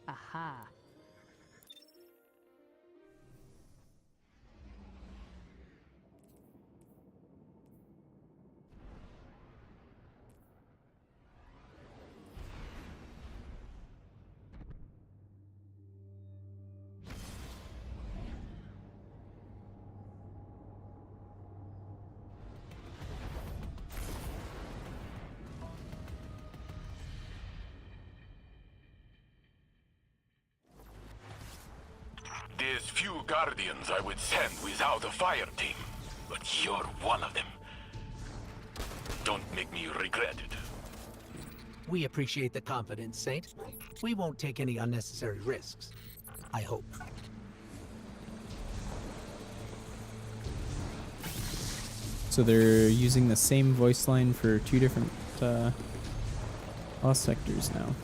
Speaker 10: aha.
Speaker 3: There's few Guardians I would send without a fire team, but you're one of them. Don't make me regret it.
Speaker 5: We appreciate the confidence, Saint. We won't take any unnecessary risks. I hope.
Speaker 4: So they're using the same voice line for two different lost sectors now.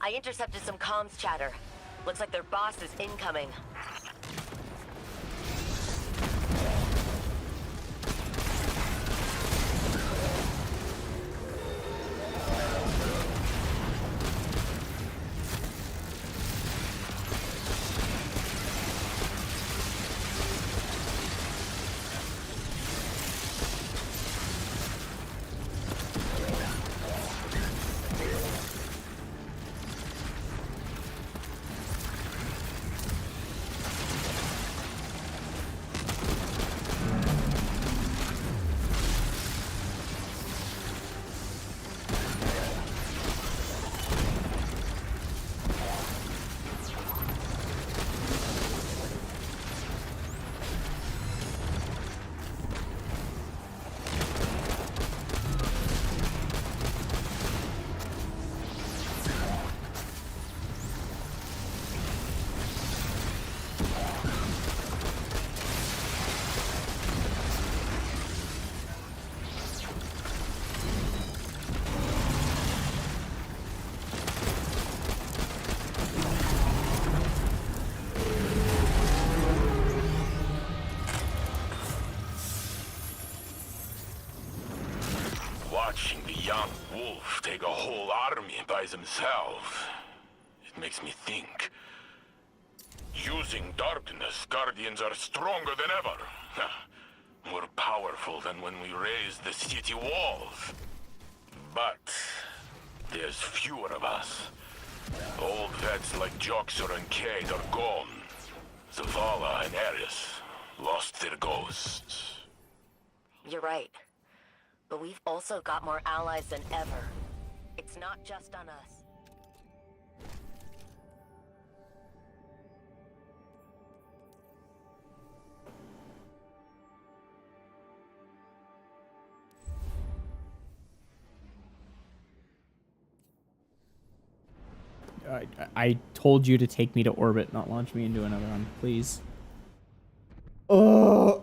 Speaker 11: I intercepted some comms chatter. Looks like their boss is incoming.
Speaker 3: Watching the young wolf take a whole army by themselves, it makes me think. Using darkness, Guardians are stronger than ever. More powerful than when we raised the city walls. But there's fewer of us. Old vets like Joxer and Cade are gone. Zavala and Ares lost their ghosts.
Speaker 11: You're right. But we've also got more allies than ever. It's not just on us.
Speaker 4: I told you to take me to orbit, not launch me into another one, please. Oh.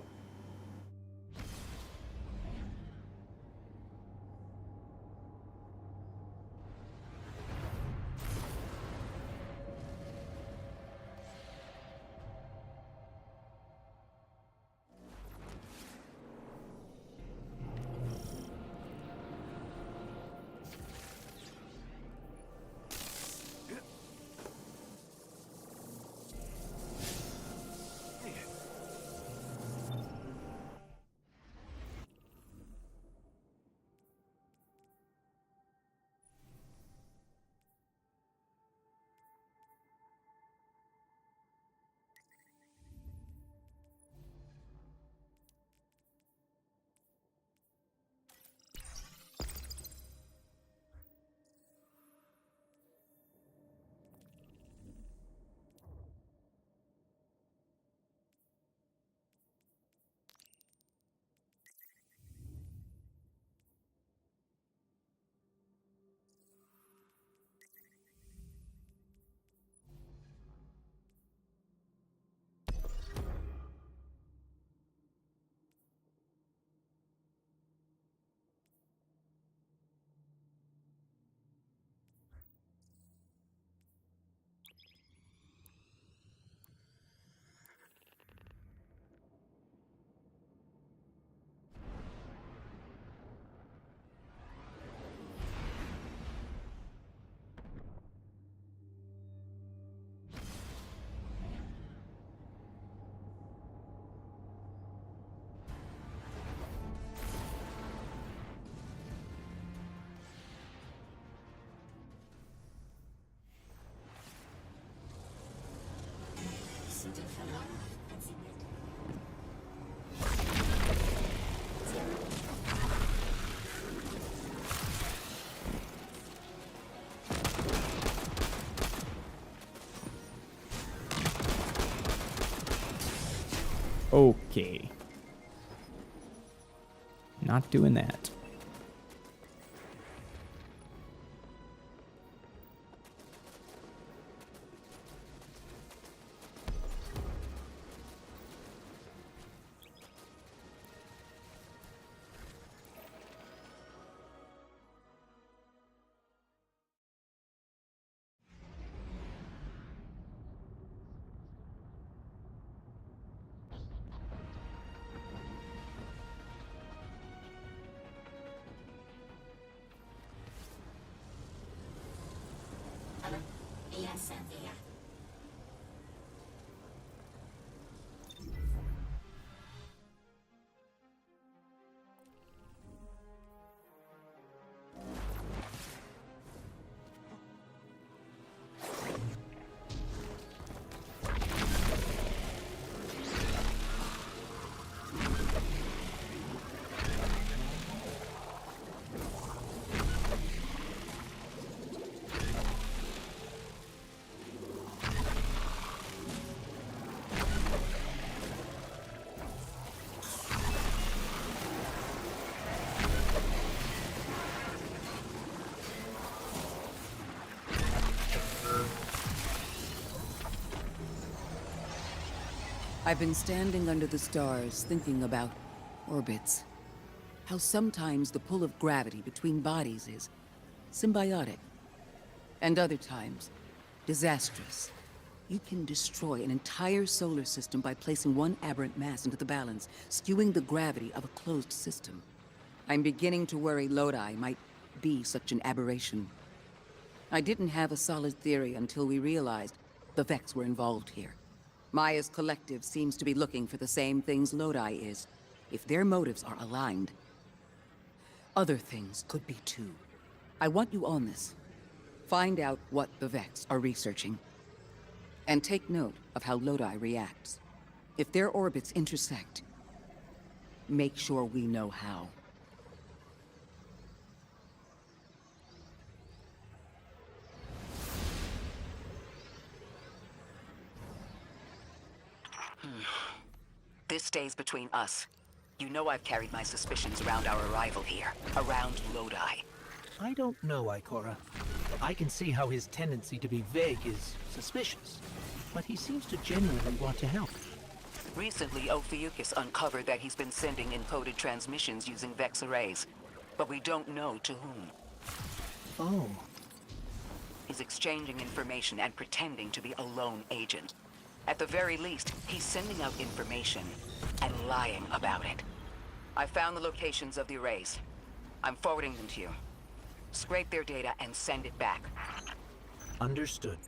Speaker 4: Okay. Not doing that.
Speaker 10: I've been standing under the stars thinking about orbits. How sometimes the pull of gravity between bodies is symbiotic, and other times disastrous. You can destroy an entire solar system by placing one aberrant mass into the balance, skewing the gravity of a closed system. I'm beginning to worry Lodi might be such an aberration. I didn't have a solid theory until we realized the Vex were involved here. Maya's collective seems to be looking for the same things Lodi is. If their motives are aligned, other things could be too. I want you on this. Find out what the Vex are researching. And take note of how Lodi reacts. If their orbits intersect, make sure we know how.
Speaker 6: This stays between us. You know I've carried my suspicions around our arrival here, around Lodi.
Speaker 5: I don't know, Ikora. I can see how his tendency to be vague is suspicious, but he seems to genuinely want to help.
Speaker 6: Recently, Ophiuchus uncovered that he's been sending encoded transmissions using Vex arrays, but we don't know to whom.
Speaker 5: Oh.
Speaker 6: He's exchanging information and pretending to be a lone agent. At the very least, he's sending out information and lying about it. I found the locations of the arrays. I'm forwarding them to you. Scrape their data and send it back.
Speaker 5: Understood.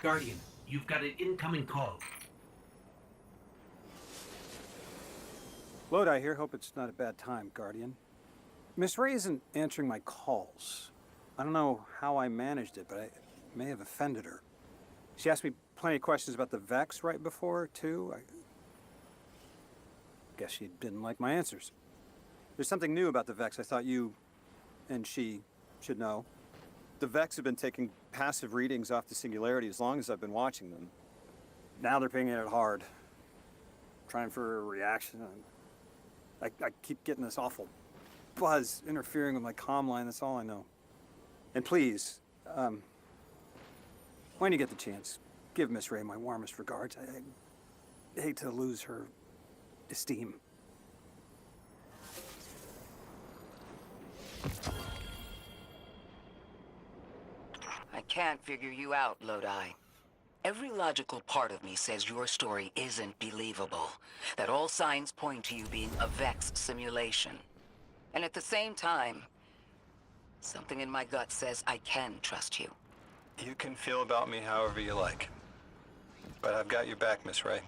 Speaker 9: Guardian, you've got an incoming call.
Speaker 13: Lodi here. Hope it's not a bad time, Guardian. Miss Ray isn't answering my calls. I don't know how I managed it, but I may have offended her. She asked me plenty of questions about the Vex right before, too. I guess she didn't like my answers. There's something new about the Vex I thought you and she should know. The Vex have been taking passive readings off the Singularity as long as I've been watching them. Now they're pinging it hard. Trying for a reaction. I keep getting this awful buzz interfering with my comm line, that's all I know. And please, when you get the chance, give Miss Ray my warmest regards. I hate to lose her esteem.
Speaker 6: I can't figure you out, Lodi. Every logical part of me says your story isn't believable, that all signs point to you being a Vex simulation. And at the same time, something in my gut says I can trust you.
Speaker 1: You can feel about me however you like. But I've got your back, Miss Ray.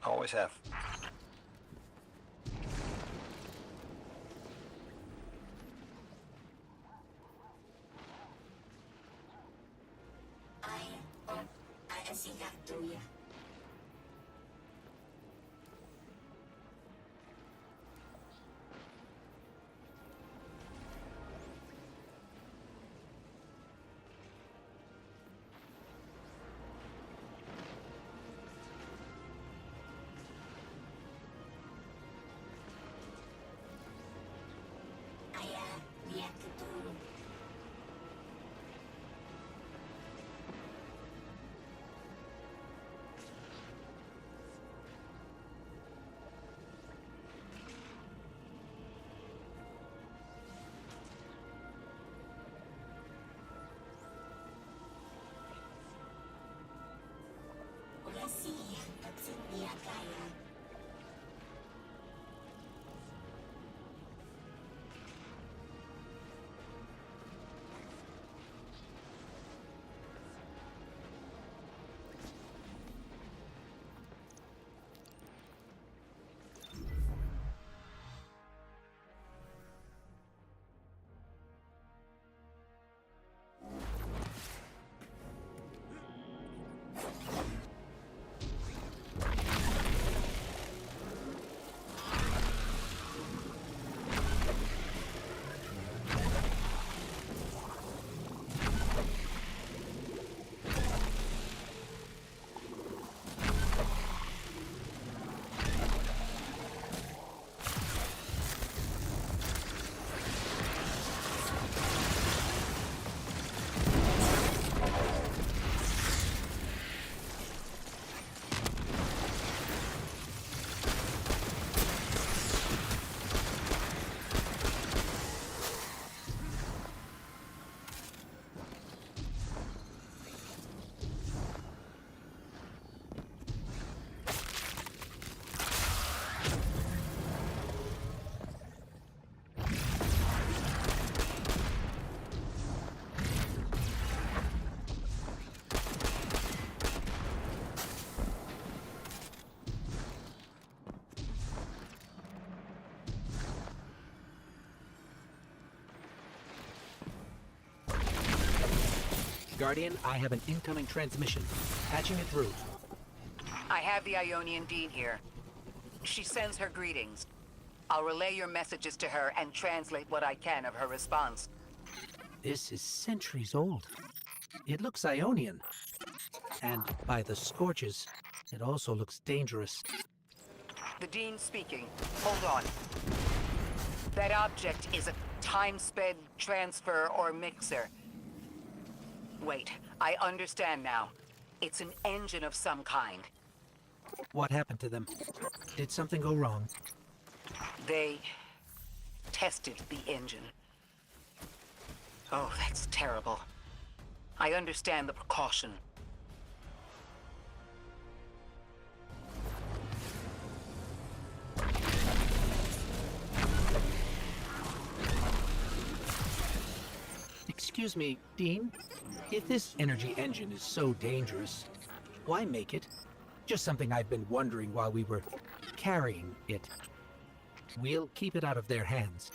Speaker 1: Always have.
Speaker 5: Guardian, I have an incoming transmission. Patching it through.
Speaker 6: I have the Ionian Dean here. She sends her greetings. I'll relay your messages to her and translate what I can of her response.
Speaker 5: This is centuries old. It looks Ionian. And by the scorches, it also looks dangerous.
Speaker 6: The Dean speaking. Hold on. That object is a time-sped transfer or mixer. Wait, I understand now. It's an engine of some kind.
Speaker 5: What happened to them? Did something go wrong?
Speaker 6: They tested the engine. Oh, that's terrible. I understand the precaution.
Speaker 5: Excuse me, Dean? If this energy engine is so dangerous, why make it? Just something I've been wondering while we were carrying it. We'll keep it out of their hands.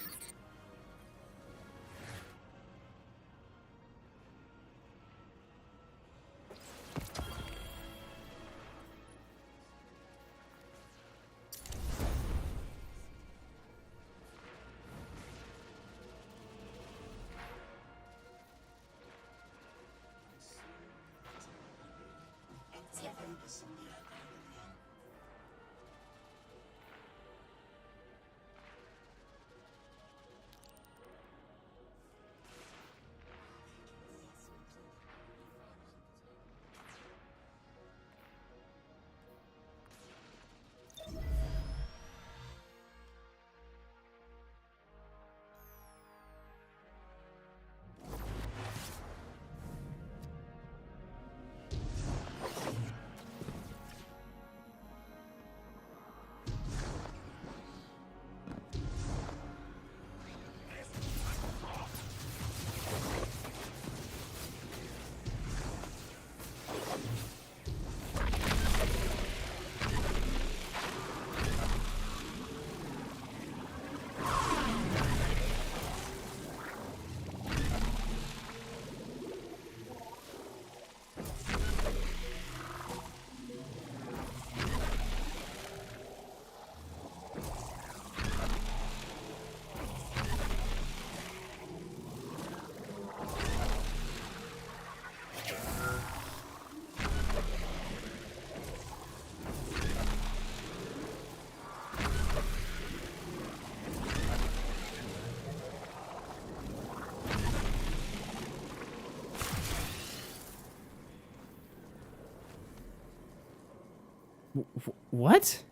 Speaker 4: What?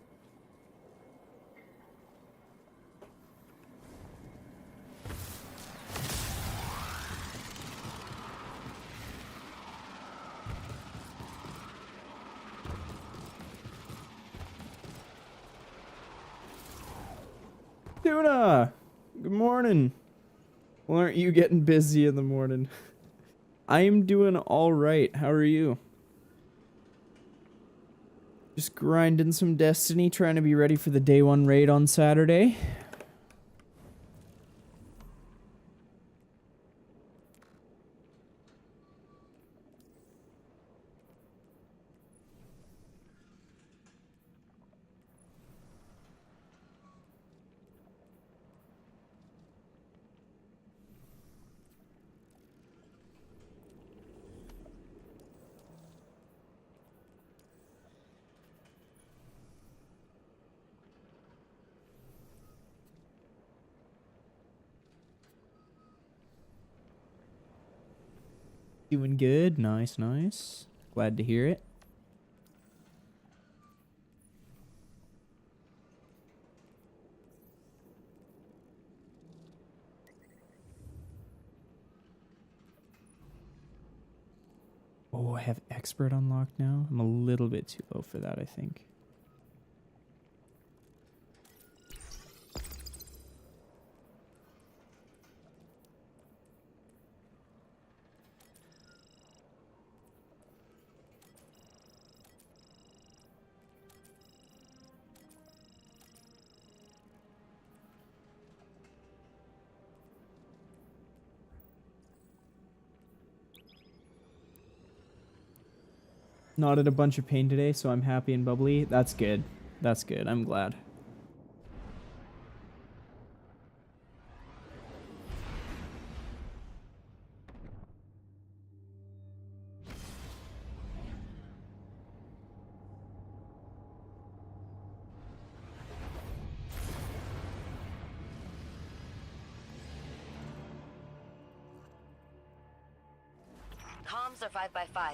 Speaker 4: Tuna! Good morning. Well, aren't you getting busy in the morning? I'm doing all right. How are you? Just grinding some Destiny, trying to be ready for the day one raid on Saturday. Doing good. Nice, nice. Glad to hear it. Oh, I have expert unlocked now. I'm a little bit too low for that, I think. Not in a bunch of pain today, so I'm happy and bubbly. That's good. That's good. I'm glad.
Speaker 11: Comms are 5x5.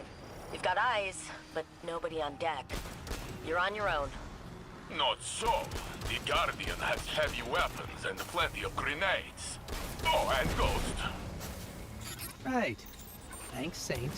Speaker 11: You've got eyes, but nobody on deck. You're on your own.
Speaker 14: Not so. The Guardian has heavy weapons and plenty of grenades. Oh, and Ghost.
Speaker 5: Right. Thanks, Saint.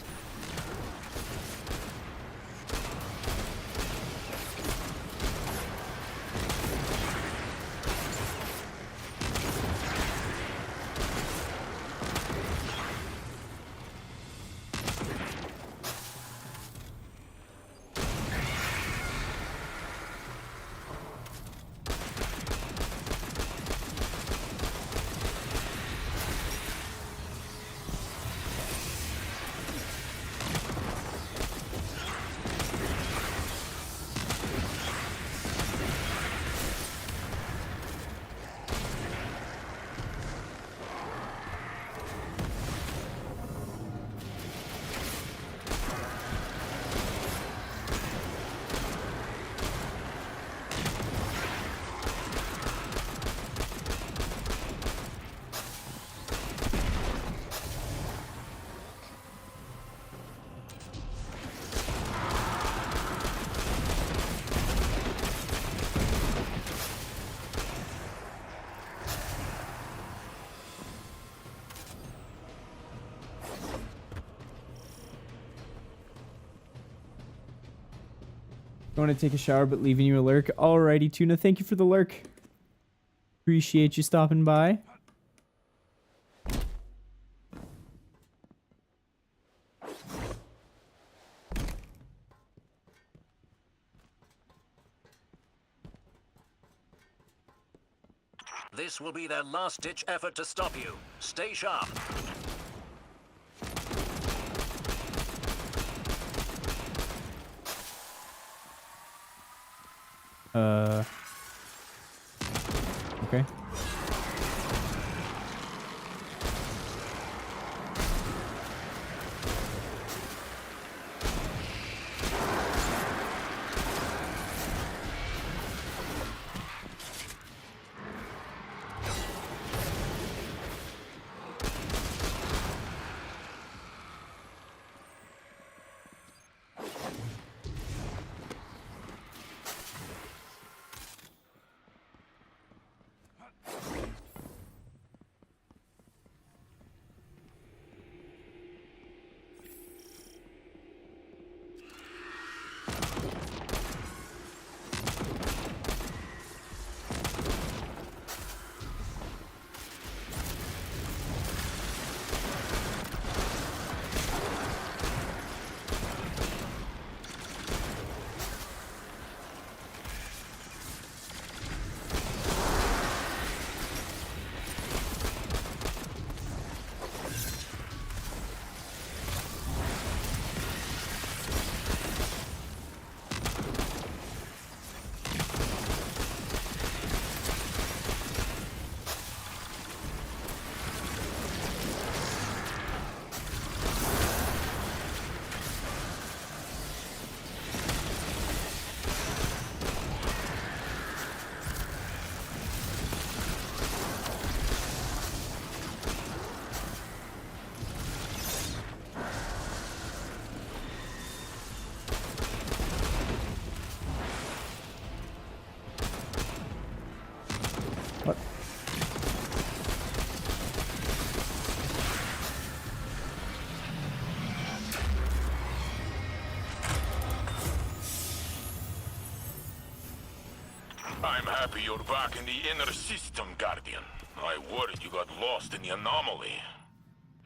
Speaker 4: Going to take a shower, but leaving you a lurk. Alrighty, Tuna. Thank you for the lurk. Appreciate you stopping by.
Speaker 15: This will be their last-ditch effort to stop you. Stay sharp.
Speaker 4: Okay.
Speaker 14: I'm happy you're back in the inner system, Guardian. I worried you got lost in the anomaly.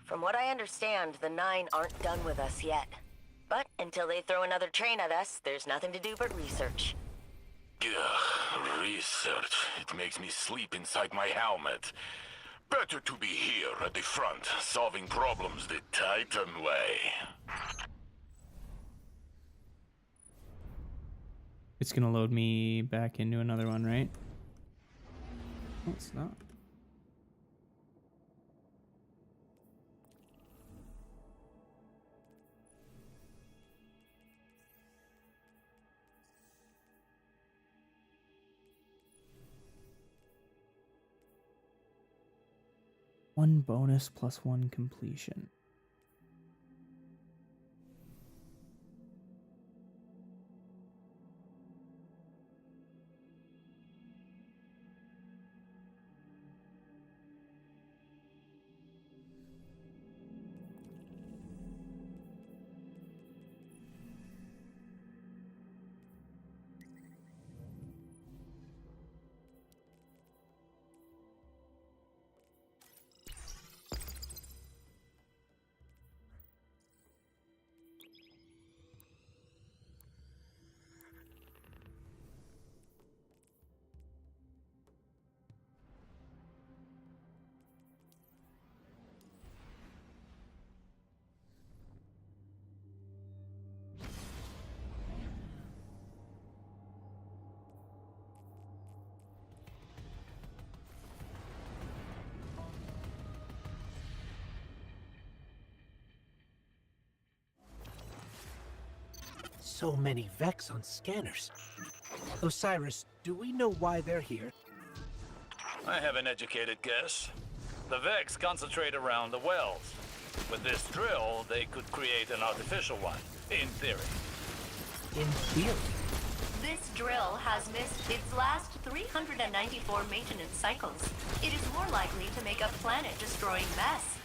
Speaker 11: From what I understand, the 9 aren't done with us yet. But until they throw another train at us, there's nothing to do but research.
Speaker 14: Ugh, research. It makes me sleep inside my helmet. Better to be here at the front, solving problems the Titan way.
Speaker 4: It's gonna load me back into another one, right? No, it's not. One bonus plus one completion.
Speaker 5: So many Vex on scanners. Osiris, do we know why they're here?
Speaker 16: I have an educated guess. The Vex concentrate around the wells. With this drill, they could create an artificial one, in theory.
Speaker 5: In theory?
Speaker 17: This drill has missed its last 394 maintenance cycles. It is more likely to make a planet-destroying mess.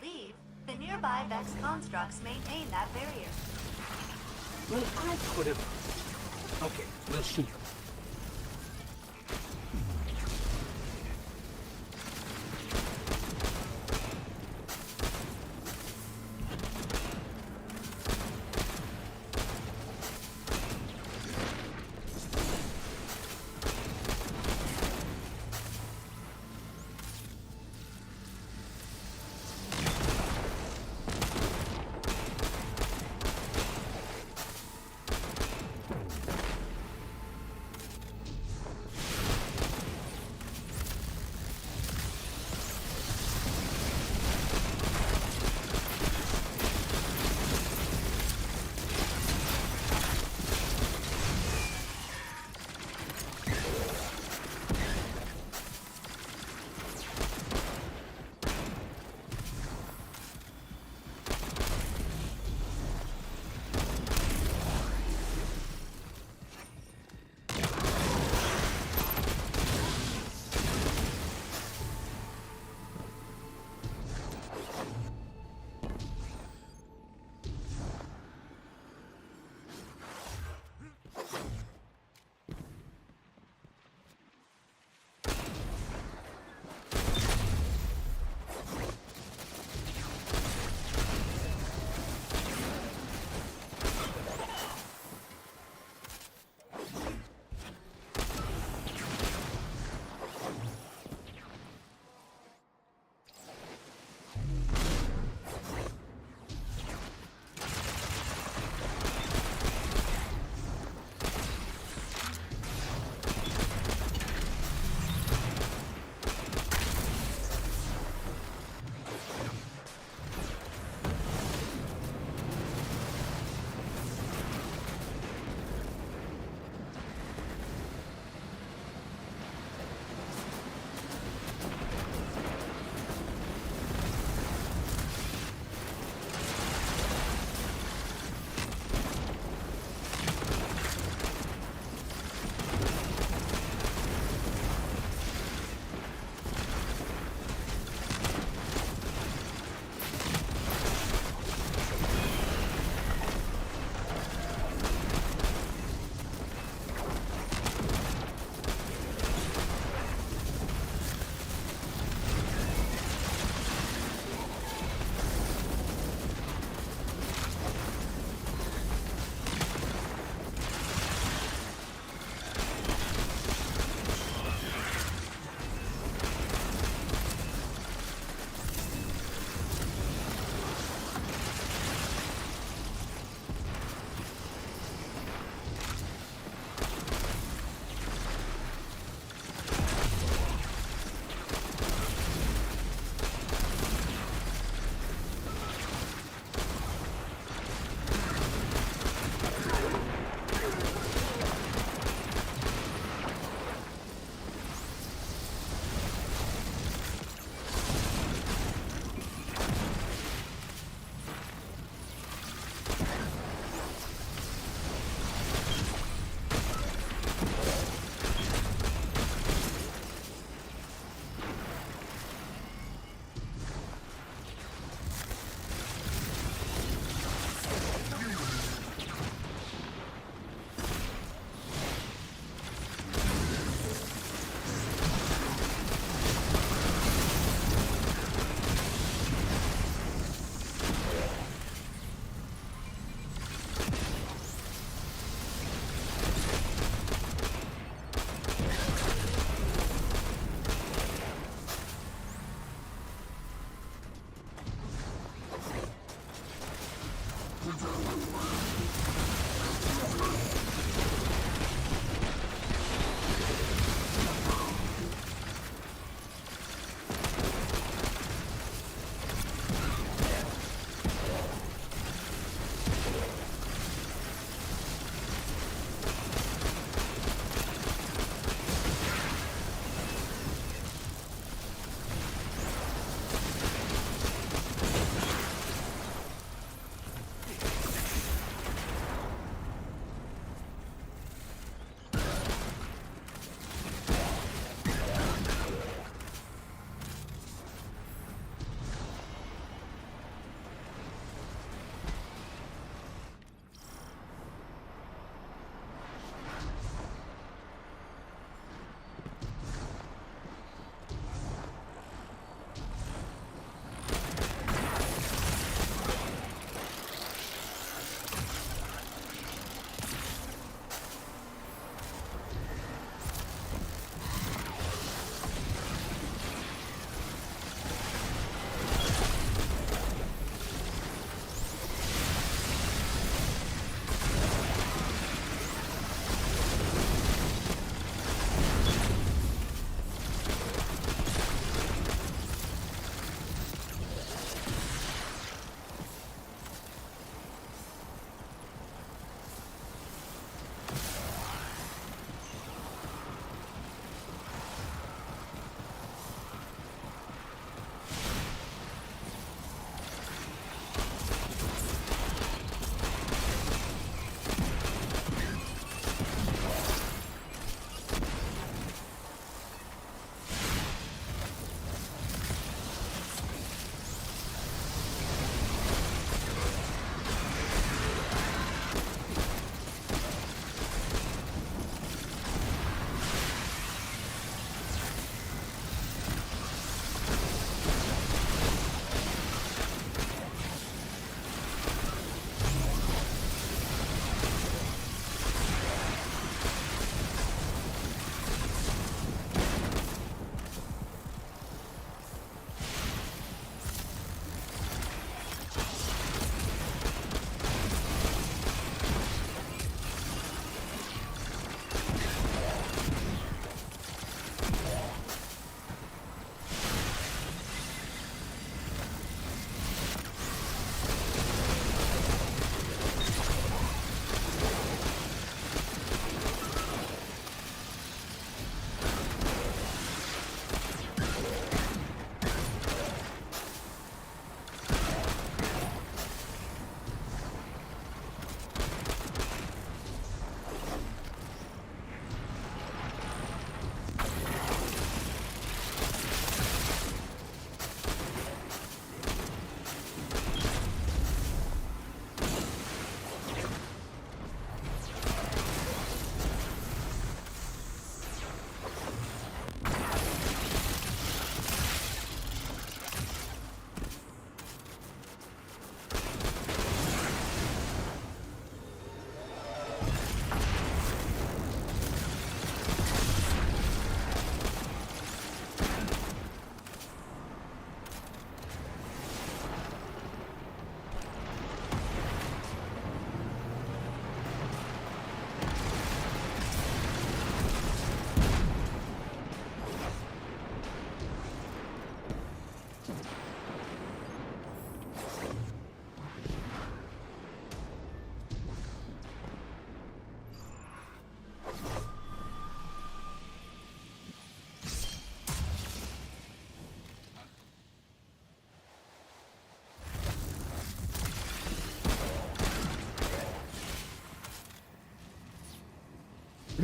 Speaker 17: believe the nearby Vex constructs maintain that barrier.
Speaker 5: Well, I could have... Okay, we'll see.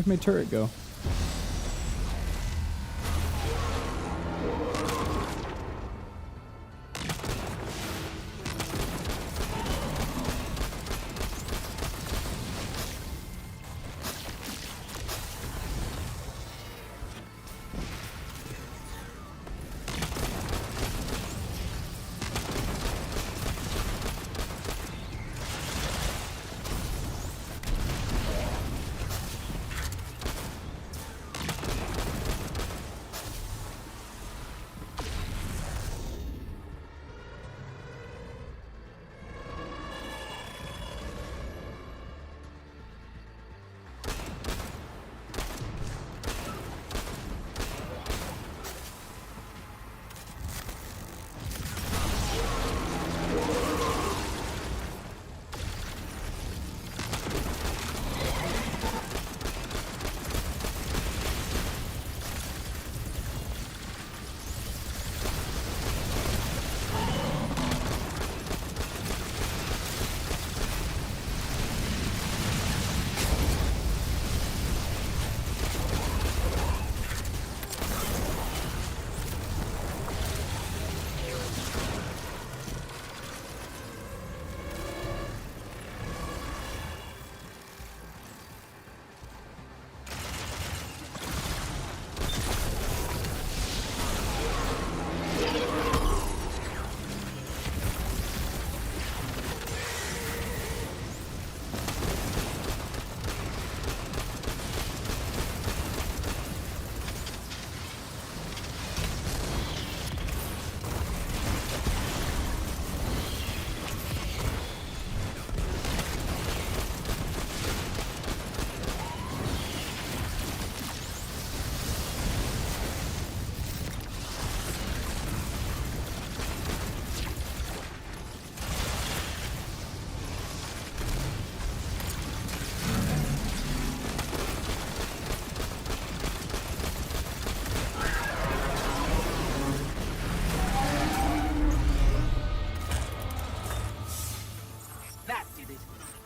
Speaker 4: Where'd my turret go?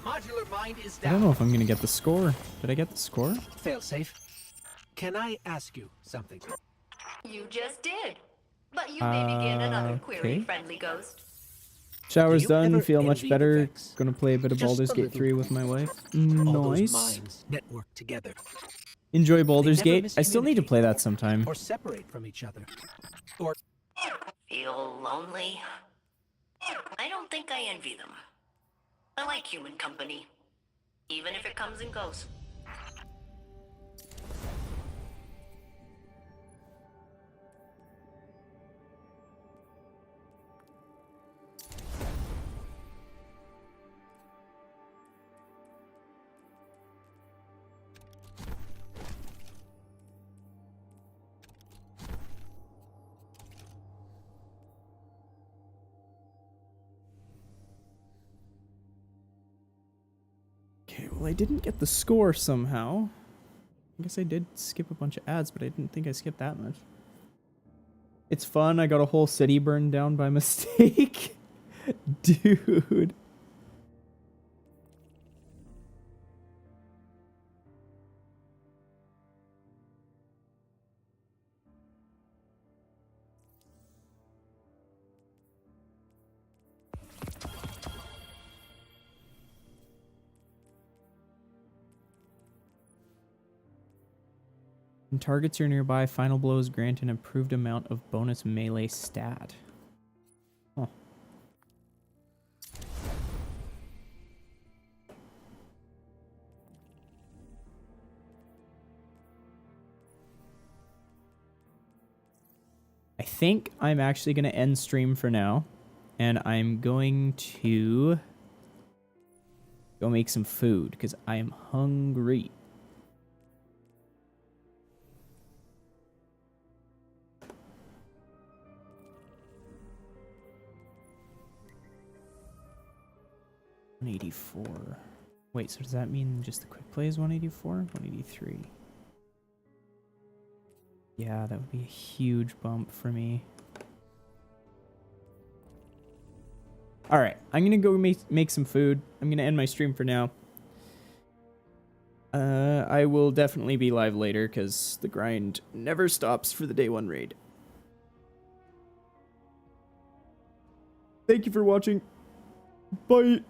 Speaker 5: Modular mine is
Speaker 4: I
Speaker 5: down.
Speaker 4: don't know if I'm gonna get the score. Did I get the score?
Speaker 5: Fail safe. Can I ask you something?
Speaker 17: You just did. But you may begin another
Speaker 4: Okay.
Speaker 17: query, friendly ghost.
Speaker 4: Shower's
Speaker 5: you
Speaker 4: done.
Speaker 5: ever
Speaker 4: Feel much
Speaker 5: envy the
Speaker 4: better.
Speaker 5: Vex?
Speaker 4: Gonna play a bit of
Speaker 5: Just
Speaker 4: Baldur's
Speaker 5: a
Speaker 4: Gate
Speaker 5: little.
Speaker 4: 3 with my wife.
Speaker 5: All those
Speaker 4: Nice.
Speaker 5: minds network together.
Speaker 4: Enjoy Baldur's
Speaker 5: They never
Speaker 4: Gate. I still need to play that sometime.
Speaker 5: Or separate from each other. Or
Speaker 11: Feel lonely? I don't think I envy them. I like human company, even if it comes and goes.
Speaker 4: Okay, well I didn't get the score somehow. I guess I did skip a bunch of ads, but I didn't think I skipped that much. It's fun. I got a whole city burned down by mistake. Dude. When targets are nearby, final blows grant an improved amount of bonus melee stat. Huh. I think I'm actually going to end stream for now, and I'm going to go make some food because I am hungry. $184. Wait, so does that mean just the quick play is 184? 183. Yeah, that would be a huge bump for me. Alright, I'm gonna go make some food. I'm gonna end my stream for now. I will definitely be live later because the grind never stops for the day 1 raid. Thank you for watching. Bye.